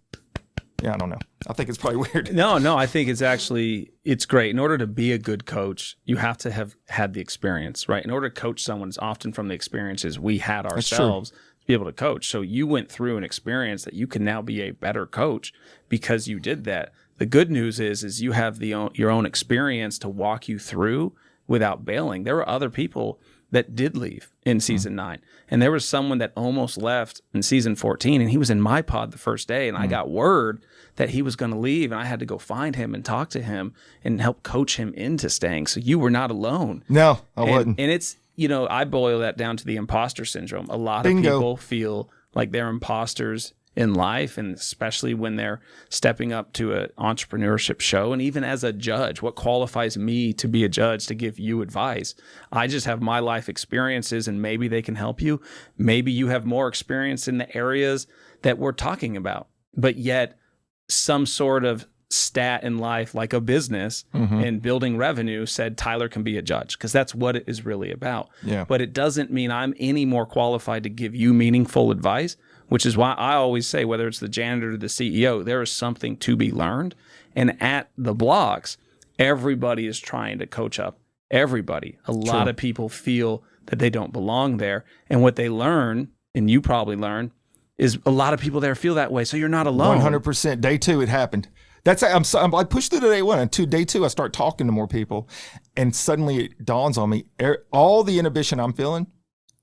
Yeah, I don't know. I think it's probably weird. No, I think it's great. In order to be a good coach, you have to have had the experience, right? In order to coach someone, it's often from the experiences we had ourselves. Be able to coach. So you went through an experience that you can now be a better coach because you did that. The good news is you have your own experience to walk you through without bailing. There were other people that did leave in season 9. And there was someone that almost left in season 14, and he was in my pod the first day, and I got word that he was going to leave, and I had to go find him and talk to him and help coach him into staying. So you were not alone. No, I wasn't. And it's, I boil that down to the imposter syndrome. A lot of people feel like they're imposters in life, and especially when they're stepping up to an entrepreneurship show. And even as a judge, what qualifies me to be a judge to give you advice? I just have my life experiences, and maybe they can help you. Maybe you have more experience in the areas that we're talking about, but yet some sort of stat in life, like a business and building revenue, said Tyler can be a judge, because that's what it is really about. Yeah. But it doesn't mean I'm any more qualified to give you meaningful advice, which is why I always say, whether it's the janitor or the CEO, there is something to be learned. And at the BLOX, everybody is trying to coach up everybody. A lot of people feel that they don't belong there. And what they learn, and you probably learn, is a lot of people there feel that way. So you're not alone. 100%. Day 2, it happened. I pushed through to day 1, and day 2, I start talking to more people, and suddenly it dawns on me, all the inhibition I'm feeling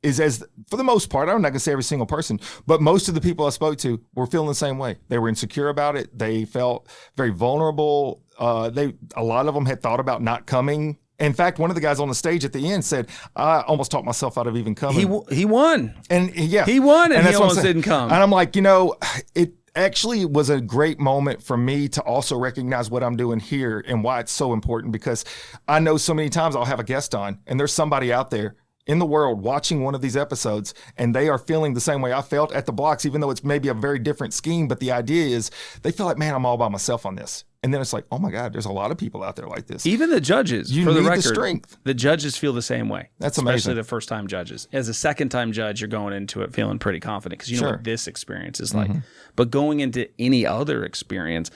is, for the most part, I'm not gonna say every single person, but most of the people I spoke to were feeling the same way. They were insecure about it. They felt very vulnerable. A lot of them had thought about not coming. In fact, one of the guys on the stage at the end said, "I almost talked myself out of even coming." He won, and he won, and he almost didn't come. And I'm like, it actually was a great moment for me to also recognize what I'm doing here and why it's so important, because I know so many times I'll have a guest on, and there's somebody out there in the world watching one of these episodes, and they are feeling the same way I felt at the BLOX, even though it's maybe a very different scheme. But the idea is they feel like, man, I'm all by myself on this. And then it's like, oh my God, there's a lot of people out there like this. Even the judges, you for the need record, the strength. The judges feel the same way. That's amazing. Especially the first-time judges. As a second-time judge, you're going into it feeling pretty confident, because you know what this experience is like. But going into any other experience,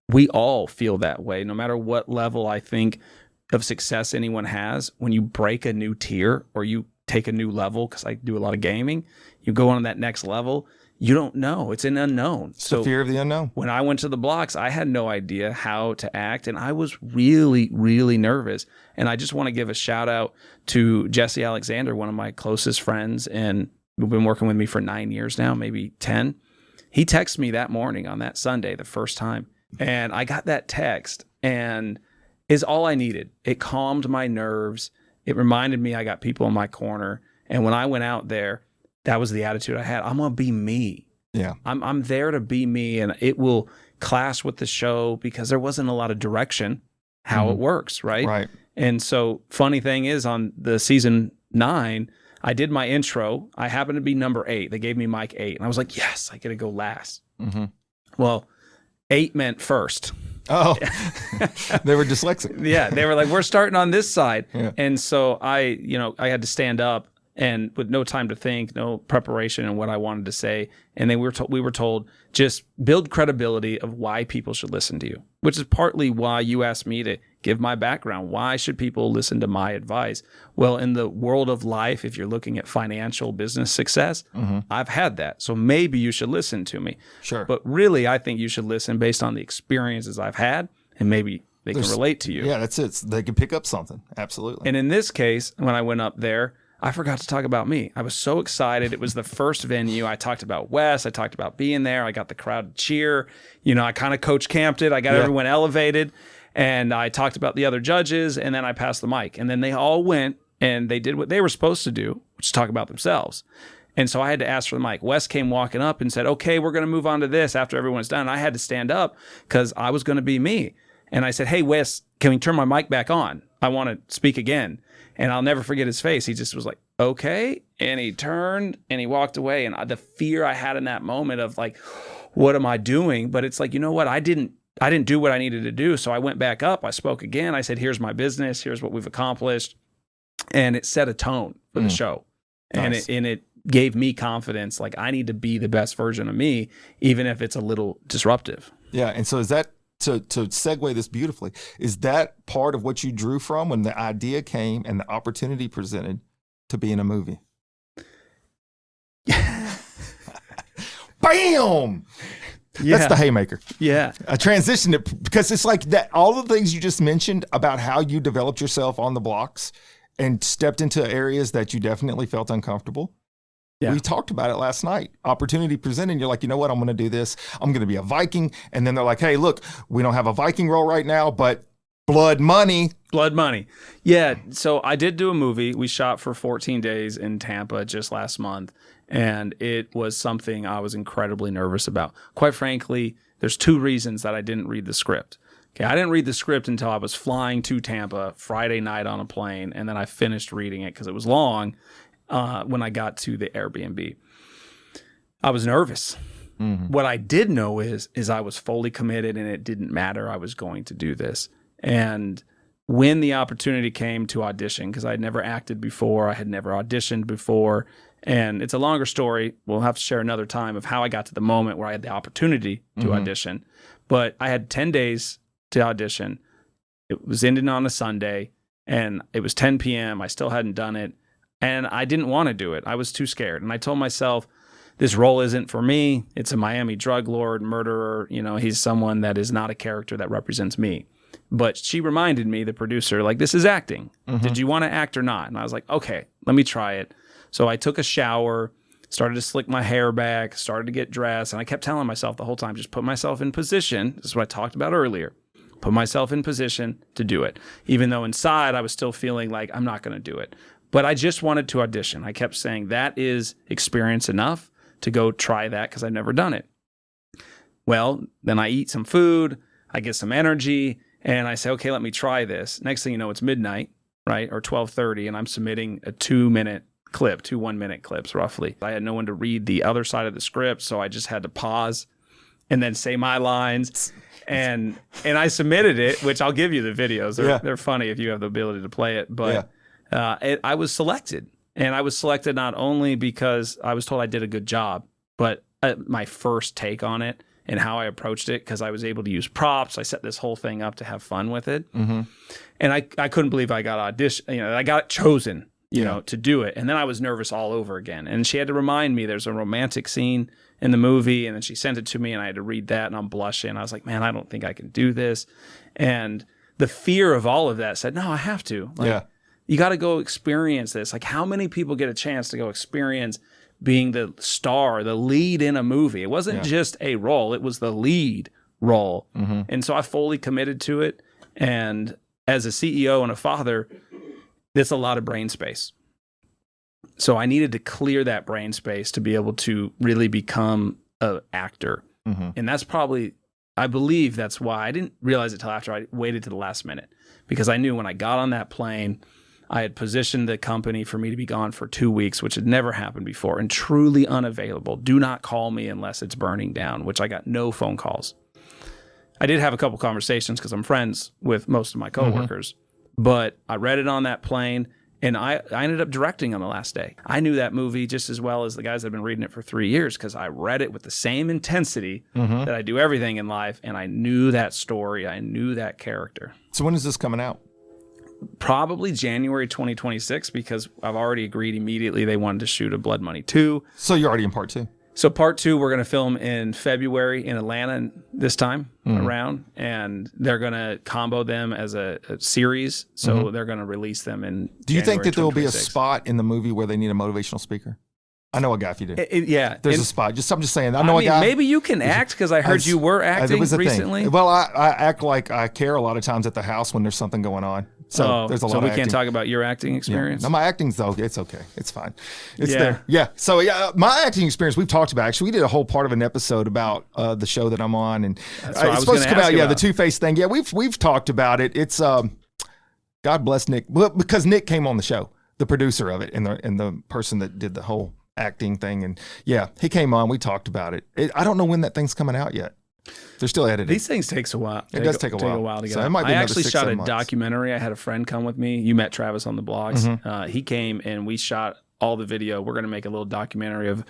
we all feel that way, no matter what level I think of success anyone has. When you break a new tier, or you take a new level, because I do a lot of gaming, you go on that next level, you don't know. It's an unknown. It's the fear of the unknown. When I went to the BLOX, I had no idea how to act, and I was really, really nervous. And I just want to give a shout out to Jesse Alexander, one of my closest friends, and who's been working with me for 9 years now, maybe 10. He texted me that morning on that Sunday, the first time, and I got that text, and is all I needed. It calmed my nerves. It reminded me I got people in my corner. And when I went out there, that was the attitude I had. I'm going to be me. Yeah. I'm there to be me, and it will clash with the show, because there wasn't a lot of direction how it works, right? Right. And so funny thing is, on the season 9, I did my intro. I happened to be number 8. They gave me mic 8, and I was like, yes, I get to go last. Well, 8 meant first. Oh, they were dyslexic. Yeah, they were like, we're starting on this side. Yeah. And so I had to stand up, and with no time to think, no preparation in what I wanted to say. And then we were told, just build credibility of why people should listen to you, which is partly why you asked me to give my background. Why should people listen to my advice? Well, in the world of life, if you're looking at financial business success, I've had that. So maybe you should listen to me. Sure. But really, I think you should listen based on the experiences I've had, and maybe they can relate to you. Yeah, that's it. They can pick up something. Absolutely. And in this case, when I went up there, I forgot to talk about me. I was so excited. It was the first venue. I talked about Wes. I talked about being there. I got the crowd to cheer. I kind of coach camped it. I got everyone elevated. And I talked about the other judges, and then I passed the mic. And then they all went, and they did what they were supposed to do, which is talk about themselves. And so I had to ask for the mic. Wes came walking up and said, okay, we're going to move on to this after everyone's done. I had to stand up because I was going to be me. And I said, hey, Wes, can we turn my mic back on? I want to speak again. And I'll never forget his face. He just was like, okay. And he turned and he walked away. And the fear I had in that moment of like, what am I doing? But it's like, you know what? I didn't do what I needed to do. So I went back up. I spoke again. I said, here's my business. Here's what we've accomplished. And it set a tone for the show. Nice. And it gave me confidence. Like, I need to be the best version of me, even if it's a little disruptive. Yeah. And so is that, to segue this beautifully, is that part of what you drew from when the idea came and the opportunity presented to be in a movie? Bam! Yeah. That's the haymaker. Yeah. I transitioned it because it's like that. All the things you just mentioned about how you developed yourself on the BLOX and stepped into areas that you definitely felt uncomfortable. Yeah. We talked about it last night. Opportunity presented. You're like, you know what? I'm going to do this. I'm going to be a Viking. And then they're like, hey, look, we don't have a Viking role right now, but blood money. Blood money. Yeah. So I did do a movie. We shot for 14 days in Tampa just last month. And it was something I was incredibly nervous about. Quite frankly, there's 2 reasons that I didn't read the script. Okay, I didn't read the script until I was flying to Tampa Friday night on a plane. And then I finished reading it because it was long. When I got to the Airbnb, I was nervous. Mm-hmm. What I did know is I was fully committed, and it didn't matter. I was going to do this. And when the opportunity came to audition, because I had never acted before, I had never auditioned before, and it's a longer story. We'll have to share another time of how I got to the moment where I had the opportunity to audition. But I had 10 days to audition. It was ending on a Sunday, and it was 10 p.m. I still hadn't done it. And I didn't want to do it. I was too scared. And I told myself, this role isn't for me. It's a Miami drug lord, murderer. You know, he's someone that is not a character that represents me. But she reminded me, the producer, like, this is acting. Mm-hmm. Did you want to act or not? And I was like, okay, let me try it. So I took a shower, started to slick my hair back, started to get dressed. And I kept telling myself the whole time, just put myself in position. This is what I talked about earlier. Put myself in position to do it. Even though inside I was still feeling like I'm not going to do it. But I just wanted to audition. I kept saying that is experience enough to go try that because I've never done it. Well, then I eat some food, I get some energy, and I say, okay, let me try this. Next thing you know, it's midnight, right, or 12:30, and I'm submitting a 2-minute clip, 2 1-minute clips roughly. I had no one to read the other side of the script, so I just had to pause and then say my lines. And I submitted it, which I'll give you the videos. They're funny if you have the ability to play it, but... Yeah. I was selected, and I was selected not only because I was told I did a good job, but my first take on it and how I approached it, because I was able to use props. I set this whole thing up to have fun with it, and I couldn't believe I got I got chosen, to do it. And then I was nervous all over again. And she had to remind me there's a romantic scene in the movie, and then she sent it to me, and I had to read that, and I'm blushing. I was like, man, I don't think I can do this. And the fear of all of that said, no, I have to. You got to go experience this. Like, how many people get a chance to go experience being the star, the lead in a movie? It wasn't just a role. It was the lead role. Mm-hmm. And so I fully committed to it. And as a CEO and a father, there's a lot of brain space. So I needed to clear that brain space to be able to really become an actor. Mm-hmm. And that's probably, I believe that's why I didn't realize it till after I waited to the last minute. Because I knew when I got on that plane, I had positioned the company for me to be gone for 2 weeks, which had never happened before, and truly unavailable. Do not call me unless it's burning down, which I got no phone calls. I did have a couple conversations because I'm friends with most of my coworkers, but I read it on that plane, and I ended up directing on the last day. I knew that movie just as well as the guys that have been reading it for 3 years because I read it with the same intensity that I do everything in life, and I knew that story. I knew that character. So when is this coming out? Probably January 2026, because I've already agreed immediately they wanted to shoot a Blood Money 2. So you're already in part 2? So part 2, we're going to film in February in Atlanta this time around, and they're going to combo them as a series. So they're going to release them in Do you think that there will be a spot in the movie where they need a motivational speaker? I know a guy if you do. There's a spot. I'm just saying. I know a guy. Maybe you can act because I heard you were acting recently. Well, I act like I care a lot of times at the house when there's something going on. So there's a lot of acting. So we can't talk about your acting experience? Yeah. No, my acting's though, it's okay. It's fine. It's there. Yeah. So my acting experience we've talked about. Actually, we did a whole part of an episode about the show that I'm on, and it's supposed to come out. Yeah, the Two-Face thing. Yeah, we've talked about it. It's God bless Nick, because Nick came on the show, the producer of it, and the person that did the whole acting thing, and he came on. We talked about it. I don't know when that thing's coming out yet. They're still editing. These things takes a while. It does take a while to get so out. I actually shot a documentary. I had a friend come with me. You met Travis on the blogs. He came and we shot all the video. We're going to make a little documentary of,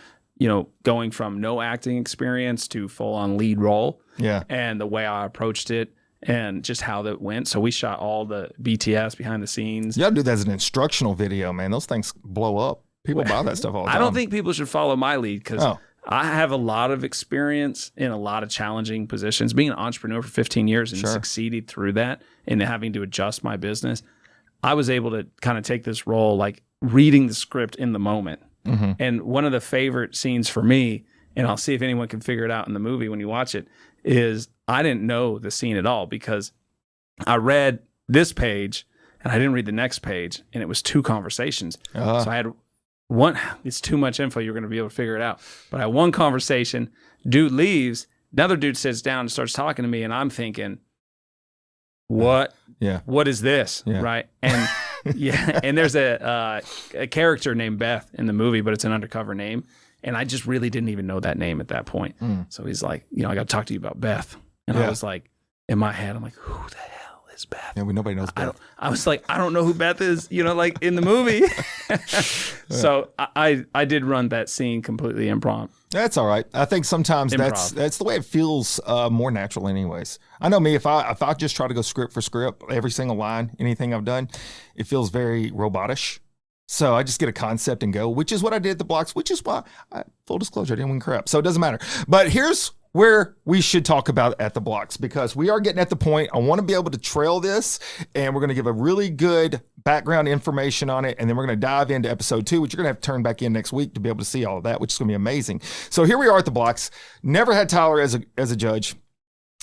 going from no acting experience to full on lead role. Yeah. And the way I approached it and just how that went. So we shot all the BTS behind the scenes. Yeah, do that as an instructional video, man. Those things blow up. People buy that stuff all the time. I don't think people should follow my lead because I have a lot of experience in a lot of challenging positions. Being an entrepreneur for 15 years and succeeded through that and having to adjust my business, I was able to kind of take this role, like reading the script in the moment. Mm-hmm. And one of the favorite scenes for me, and I'll see if anyone can figure it out in the movie when you watch it, is I didn't know the scene at all because I read this page and I didn't read the next page, and it was 2 conversations. So I had one, it's too much info, you're going to be able to figure it out. But I had one conversation, dude leaves, another dude sits down and starts talking to me, and I'm thinking, what is this? Yeah. Right. And and there's a character named Beth in the movie, but it's an undercover name. And I just really didn't even know that name at that point. So he's like, I got to talk to you about Beth. And I was like, in my head, I'm like, who the hell is Beth? Yeah, nobody knows Beth. I was like, I don't know who Beth is, like in the movie. So I did run that scene completely impromptu. That's all right. I think sometimes Improv. that's the way it feels more natural anyways. I know me, if I just try to go script for script, every single line, anything I've done, it feels very robotish. So I just get a concept and go, which is what I did at the BLOX, which is why, full disclosure, I didn't win crap. So it doesn't matter. But here's where we should talk about at the BLOX, because we are getting at the point. I want to be able to trail this, and we're going to give a really good background information on it. And then we're going to dive into episode 2, which you're going to have to turn back in next week to be able to see all of that, which is going to be amazing. So here we are at the BLOX. Never had Tyler as a judge.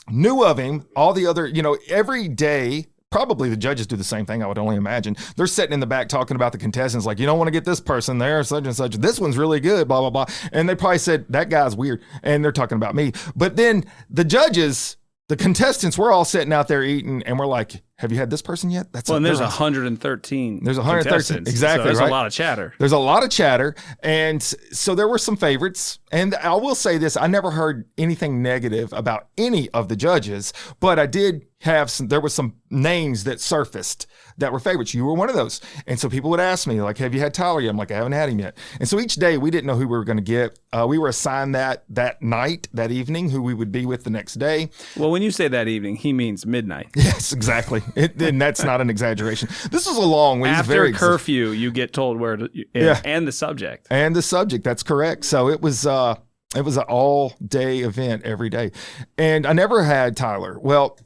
Knew of him. All the other, every day, probably the judges do the same thing, I would only imagine. They're sitting in the back talking about the contestants, like, you don't want to get this person there, such and such. This one's really good, blah, blah, blah. And they probably said, that guy's weird. And they're talking about me. But then the judges, the contestants, we're all sitting out there eating, and we're like, have you had this person yet? And there's 113. There's 113. Exactly. So there's right? a lot of chatter. There's a lot of chatter. And so there were some favorites. And I will say this, I never heard anything negative about any of the judges, but I did have there was some names that surfaced that were favorites. You were one of those. And so people would ask me, like, have you had Tyler yet? I'm like, I haven't had him yet. And so each day we didn't know who we were going to get. We were assigned that night, that evening, who we would be with the next day. Well, when you say that evening, he means midnight. Yes, exactly. And that's not an exaggeration. This was a long week. After curfew, you get told where to, and the subject. And the subject, that's correct. So it was an all-day event every day. And I never had Tyler. Well,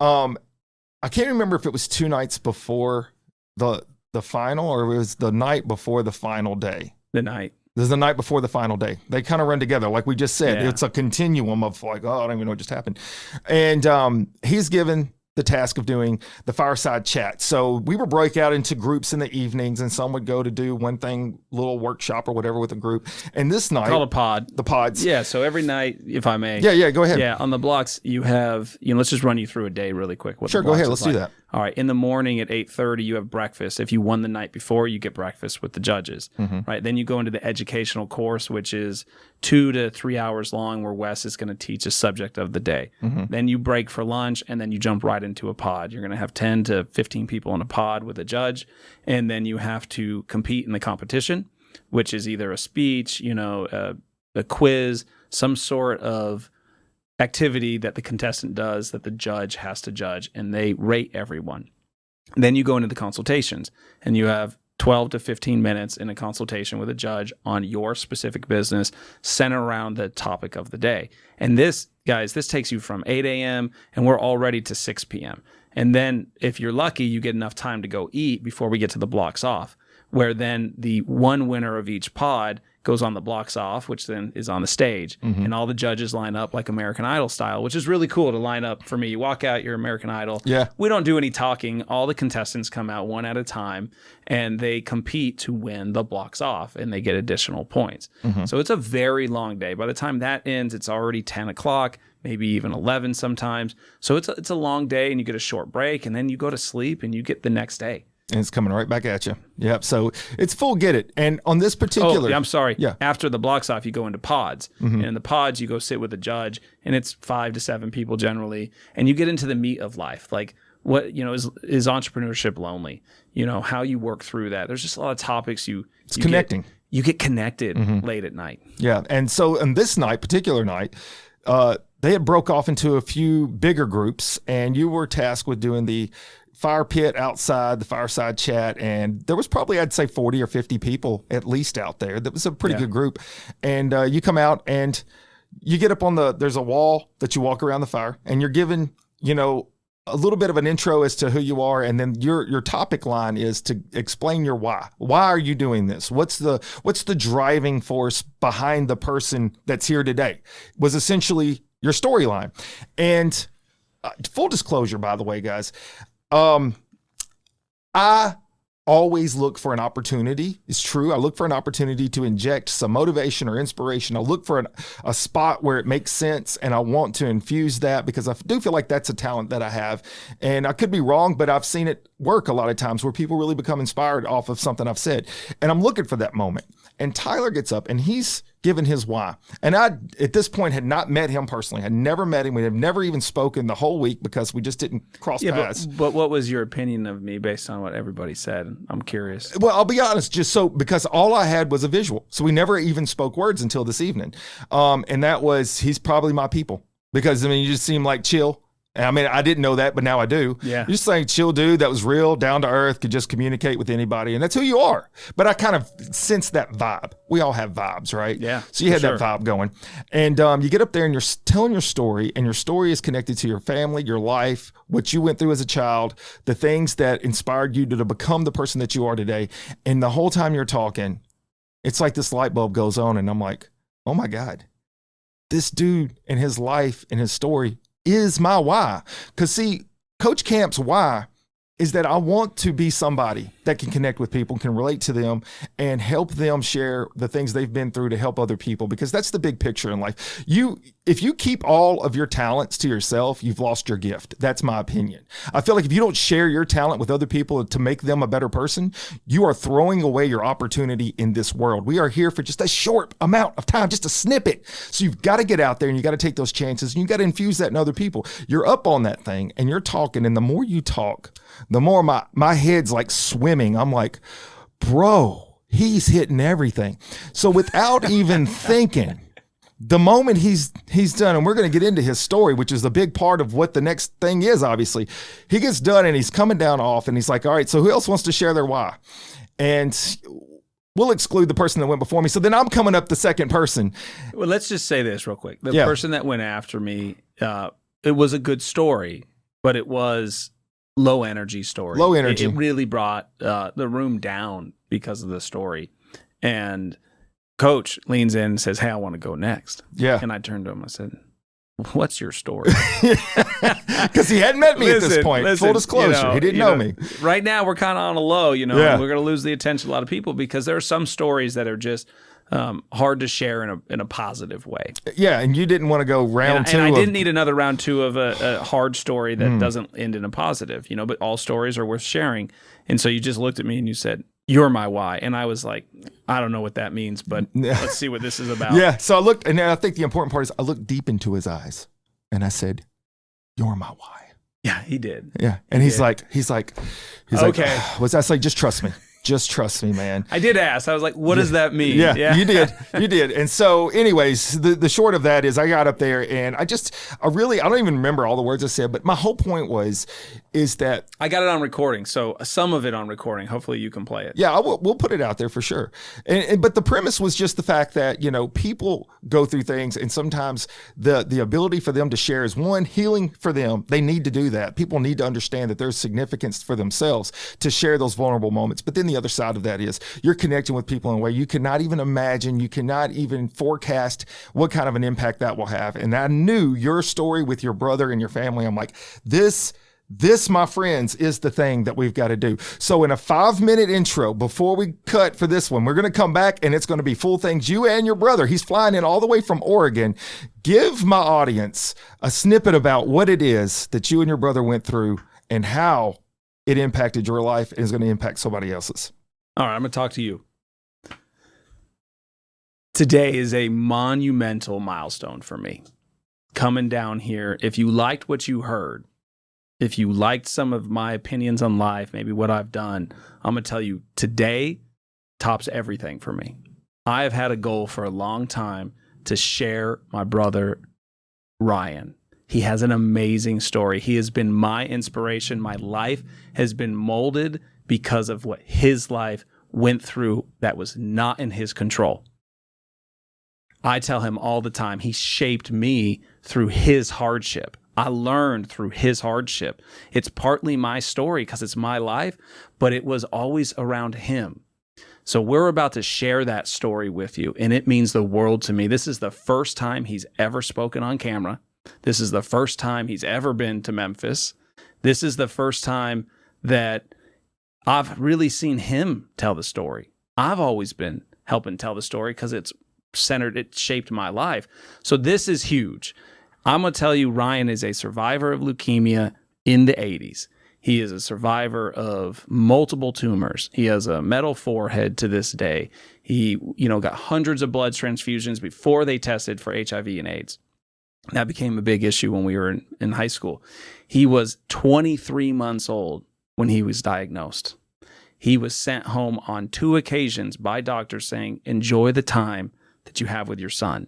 I can't remember if it was 2 nights before the final, or it was the night before the final day. The night. This is the night before the final day. They kind of run together. Like we just said, Yeah. It's a continuum of like, I don't even know what just happened. And he's given the task of doing the fireside chat. So we would break out into groups in the evenings, and some would go to do one thing, little workshop or whatever with a group. And this night, Called a pod. the pods. Yeah, so every night, if I may. Yeah, go ahead. Yeah, on the BLOX, you have, let's just run you through a day really quick. Sure, go ahead. Let's do that. All right, in the morning at 8:30, you have breakfast. If you won the night before, you get breakfast with the judges, right? Then you go into the educational course, which is 2 to 3 hours long, where Wes is going to teach a subject of the day. Then you break for lunch, and then you jump right into a pod. You're going to have 10 to 15 people in a pod with a judge, and then you have to compete in the competition, which is either a speech, a quiz, some sort of activity that the contestant does that the judge has to judge, and they rate everyone. Then you go into the consultations, and you have 12 to 15 minutes in a consultation with a judge on your specific business centered around the topic of the day. And this, guys, this takes you from 8 a.m. and we're already to 6 p.m. And then if you're lucky, you get enough time to go eat before we get to the BLOX off, where then the one winner of each pod goes on the BLOX off, which then is on the stage. And all the judges line up like American Idol style, which is really cool to line up for me. You walk out, you're American Idol. Yeah. We don't do any talking. All the contestants come out one at a time, and they compete to win the BLOX off, and they get additional points. So it's a very long day. By the time that ends, it's already 10 o'clock, maybe even 11 sometimes. So it's a long day, and you get a short break, and then you go to sleep, and you get the next day. And it's coming right back at you. Yep. So it's full get it. And on this particular... Oh, I'm sorry. Yeah. After the BLOX off, you go into pods. And in the pods, you go sit with a judge, and it's 5 to 7 people generally. And you get into the meat of life. Like, what, is entrepreneurship lonely? How you work through that. There's just a lot of topics It's connecting. You get connected late at night. Yeah. And so on this particular night, they had broke off into a few bigger groups, and you were tasked with doing the fire pit outside, the fireside chat, and there was probably, I'd say, 40 or 50 people at least out there. That was a pretty good group. And you come out and you get up on there's a wall that you walk around the fire, and you're given, a little bit of an intro as to who you are, and then your topic line is to explain your why. Why are you doing this? What's the driving force behind the person that's here today? Was essentially your storyline. And full disclosure, by the way, guys, I always look for an opportunity. It's true. I look for an opportunity to inject some motivation or inspiration. I look for a spot where it makes sense, and I want to infuse that because I do feel like that's a talent that I have. And I could be wrong, but I've seen it work a lot of times where people really become inspired off of something I've said. And I'm looking for that moment. And Tyler gets up and he's given his why. And I, at this point, had not met him personally. Had never met him. We had never even spoken the whole week because we just didn't cross paths. But what was your opinion of me based on what everybody said? I'm curious. Well, I'll be honest, because all I had was a visual. So we never even spoke words until this evening. And that was, he's probably my people. Because, I mean, you just seem like chill. And I mean, I didn't know that, but now I do. Yeah. You're just saying chill dude that was real, down to earth, could just communicate with anybody. And that's who you are. But I kind of sensed that vibe. We all have vibes, right? Yeah. So you had that vibe going. And you get up there and you're telling your story, and your story is connected to your family, your life, what you went through as a child, the things that inspired you to become the person that you are today. And the whole time you're talking, it's like this light bulb goes on. And I'm like, oh my God, this dude and his life and his story is my why. Because see, Coach Camp's why is that I want to be somebody that can connect with people, can relate to them, and help them share the things they've been through to help other people, because that's the big picture in life. If you keep all of your talents to yourself, you've lost your gift. That's my opinion. I feel like if you don't share your talent with other people to make them a better person, you are throwing away your opportunity in this world. We are here for just a short amount of time, just a snippet. So you've got to get out there and you got to take those chances, and you got to infuse that in other people. You're up on that thing and you're talking, and the more you talk, the more my head's like swimming. I'm like, bro, he's hitting everything. So without even thinking, the moment he's done, and we're going to get into his story, which is the big part of what the next thing is, obviously, he gets done and he's coming down off and he's like, all right, so who else wants to share their why? And we'll exclude the person that went before me. So then I'm coming up the second person. Well, let's just say this real quick. The person that went after me, it was a good story, but it was low energy story. Low energy. It really brought the room down because of the story. And Coach leans in and says, hey, I want to go next. Yeah. And I turned to him. I said, what's your story? Because he hadn't met me at this point. Full disclosure. He didn't know me. Right now, we're kind of on a low, Yeah. and we're going to lose the attention of a lot of people because there are some stories that are just hard to share in a positive way. Yeah, and you didn't want to go round two. And I didn't need another round two of a hard story that doesn't end in a positive, but all stories are worth sharing. And so you just looked at me and you said, you're my why. And I was like, I don't know what that means, but let's see what this is about. Yeah, so I looked, and I think the important part is I looked deep into his eyes and I said, you're my why. Yeah, he did. Yeah, and he's like, okay. Was I say, just trust me. Just trust me, man. I did ask. I was like, what does that mean? Yeah, you did. You did. And so anyways, the short of that is I got up there and I don't even remember all the words I said, but my whole point is that I got it on recording. So some of it on recording. Hopefully you can play it. Yeah, we'll put it out there for sure. But the premise was just the fact that, people go through things, and sometimes the ability for them to share is one, healing for them. They need to do that. People need to understand that there's significance for themselves to share those vulnerable moments. But then the other side of that is you're connecting with people in a way you cannot even imagine, you cannot even forecast what kind of an impact that will have. And I knew your story with your brother and your family. I'm like, this, my friends, is the thing that we've got to do. So in a 5-minute intro, before we cut for this one, we're going to come back and it's going to be full things. You and your brother, he's flying in all the way from Oregon. Give my audience a snippet about what it is that you and your brother went through and how it impacted your life and is going to impact somebody else's. All right, I'm going to talk to you. Today is a monumental milestone for me. Coming down here, if you liked what you heard, if you liked some of my opinions on life, maybe what I've done, I'm going to tell you today tops everything for me. I have had a goal for a long time to share my brother, Ryan. He has an amazing story. He has been my inspiration. My life has been molded because of what his life went through that was not in his control. I tell him all the time, he shaped me through his hardship. I learned through his hardship. It's partly my story because it's my life, but it was always around him. So we're about to share that story with you, and it means the world to me. This is the first time he's ever spoken on camera. This is the first time he's ever been to Memphis. This is the first time that I've really seen him tell the story. I've always been helping tell the story because it shaped my life. So this is huge. I'm going to tell you, Ryan is a survivor of leukemia in the 80s. He is a survivor of multiple tumors. He has a metal forehead to this day. He, got hundreds of blood transfusions before they tested for HIV and AIDS. That became a big issue when we were in high school. He was 23 months old when he was diagnosed. He was sent home on 2 occasions by doctors saying, enjoy the time that you have with your son.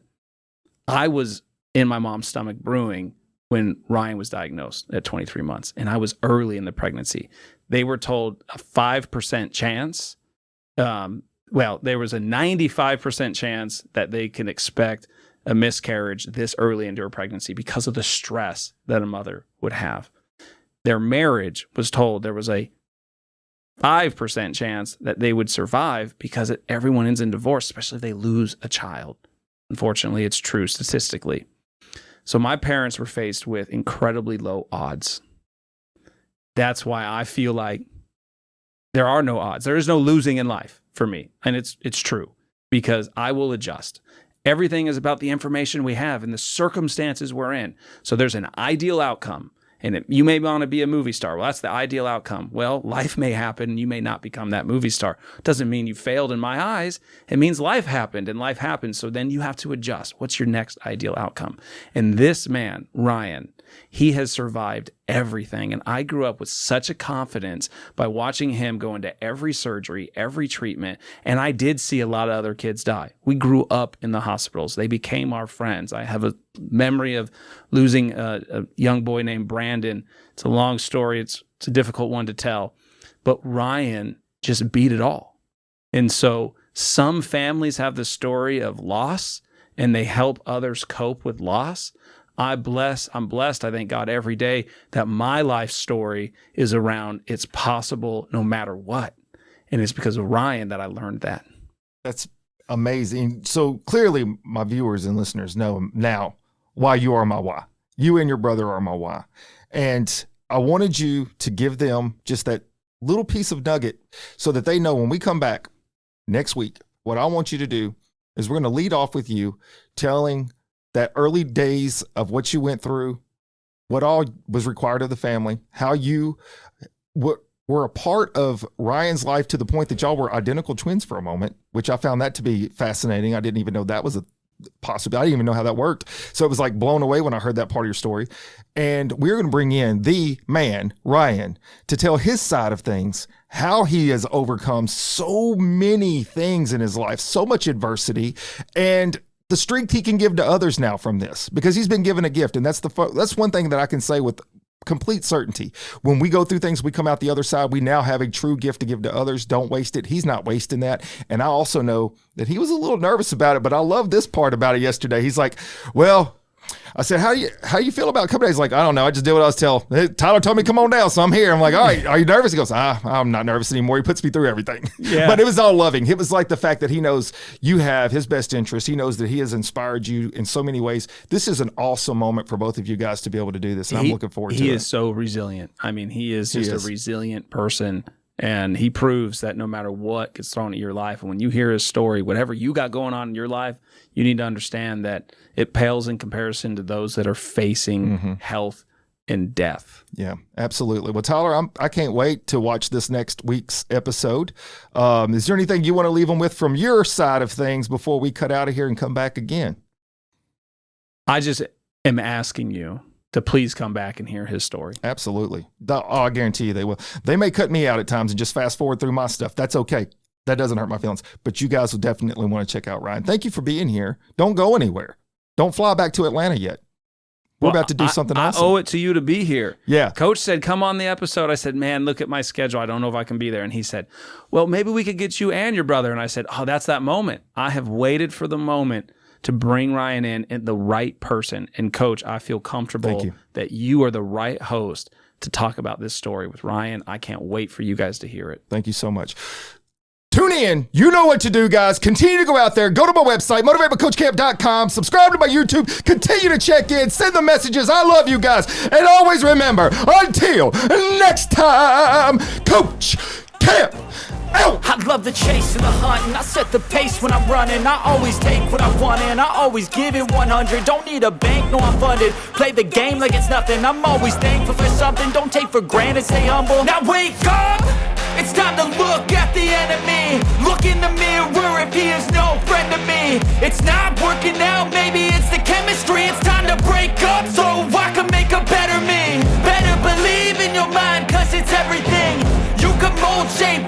I was in my mom's stomach brewing when Ryan was diagnosed at 23 months, and I was early in the pregnancy. They were told a 5% chance. There was a 95% chance that they can expect a miscarriage this early into her pregnancy because of the stress that a mother would have. Their marriage was told there was a 5% chance that they would survive because everyone ends in divorce, especially if they lose a child. Unfortunately, it's true statistically. So my parents were faced with incredibly low odds. That's why I feel like there are no odds. There is no losing in life for me. And it's true because I will adjust. Everything is about the information we have and the circumstances we're in. So there's an ideal outcome. And you may want to be a movie star. Well, that's the ideal outcome. Well, life may happen and you may not become that movie star. Doesn't mean you failed in my eyes. It means life happened and life happened. So then you have to adjust. What's your next ideal outcome? And this man, Ryan, he has survived everything. And I grew up with such a confidence by watching him go into every surgery, every treatment. And I did see a lot of other kids die. We grew up in the hospitals. They became our friends. I have a memory of losing a young boy named Brandon. It's a long story. It's a difficult one to tell. But Ryan just beat it all. And so some families have the story of loss and they help others cope with loss. I'm blessed, I thank God every day that my life story is around it's possible no matter what. And it's because of Ryan that I learned that. That's amazing. So clearly my viewers and listeners know now why you are my why. You and your brother are my why. And I wanted you to give them just that little piece of nugget so that they know when we come back next week, what I want you to do is we're going to lead off with you telling that early days of what you went through, what all was required of the family, how you were a part of Ryan's life to the point that y'all were identical twins for a moment, which I found that to be fascinating. I didn't even know that was a possibility. I didn't even know how that worked. So it was like blown away when I heard that part of your story. And we're going to bring in the man, Ryan, to tell his side of things, how he has overcome so many things in his life, so much adversity, and the strength he can give to others now from this, because he's been given a gift. And that's one thing that I can say with complete certainty. When we go through things, we come out the other side, we now have a true gift to give to others. Don't waste it. He's not wasting that. And I also know that he was a little nervous about it, but I love this part about it yesterday. He's like, well, I said, how do you feel about coming down? He's like, I don't know. I just did what I was told. Tyler told me, come on down. So I'm here. I'm like, all right, are you nervous? He goes, I'm not nervous anymore. He puts me through everything. Yeah. But it was all loving. It was like the fact that he knows you have his best interest. He knows that he has inspired you in so many ways. This is an awesome moment for both of you guys to be able to do this. And I'm looking forward to it. He is so resilient. I mean, he is just a resilient person. And he proves that no matter what gets thrown at your life, and when you hear his story, whatever you got going on in your life, you need to understand that it pales in comparison to those that are facing health and death. Yeah, absolutely. Well, Tyler, I can't wait to watch this next week's episode. Is there anything you want to leave them with from your side of things before we cut out of here and come back again? I just am asking you to please come back and hear his story. Absolutely. I guarantee you they will. They may cut me out at times and just fast forward through my stuff. That's okay. That doesn't hurt my feelings. But you guys will definitely want to check out Ryan. Thank you for being here. Don't go anywhere. Don't fly back to Atlanta yet. We're about to do something awesome. I owe it to you to be here. Yeah. Coach said, come on the episode. I said, man, look at my schedule. I don't know if I can be there. And he said, well, maybe we could get you and your brother. And I said, oh, that's that moment. I have waited for the moment to bring Ryan in and the right person. And Coach, I feel comfortable that you are the right host to talk about this story with Ryan. I can't wait for you guys to hear it. Thank you so much. Tune in. You know what to do, guys. Continue to go out there. Go to my website, motivatewithcoachcamp.com. Subscribe to my YouTube. Continue to check in. Send the messages. I love you guys. And always remember, until next time, Coach Camp out. I love the chase and the hunt, and I set the pace when I'm running. I always take what I want and I always give it 100. Don't need a bank, no, I'm funded. Play the game like it's nothing. I'm always thankful for something. Don't take for granted, stay humble. Now wake up! It's time to look at the enemy. Look in the mirror if he is no friend to me. It's not working out, maybe it's the chemistry. It's time to break up so I can make a better me. Better believe in your mind, cause it's everything. You can mold, shape,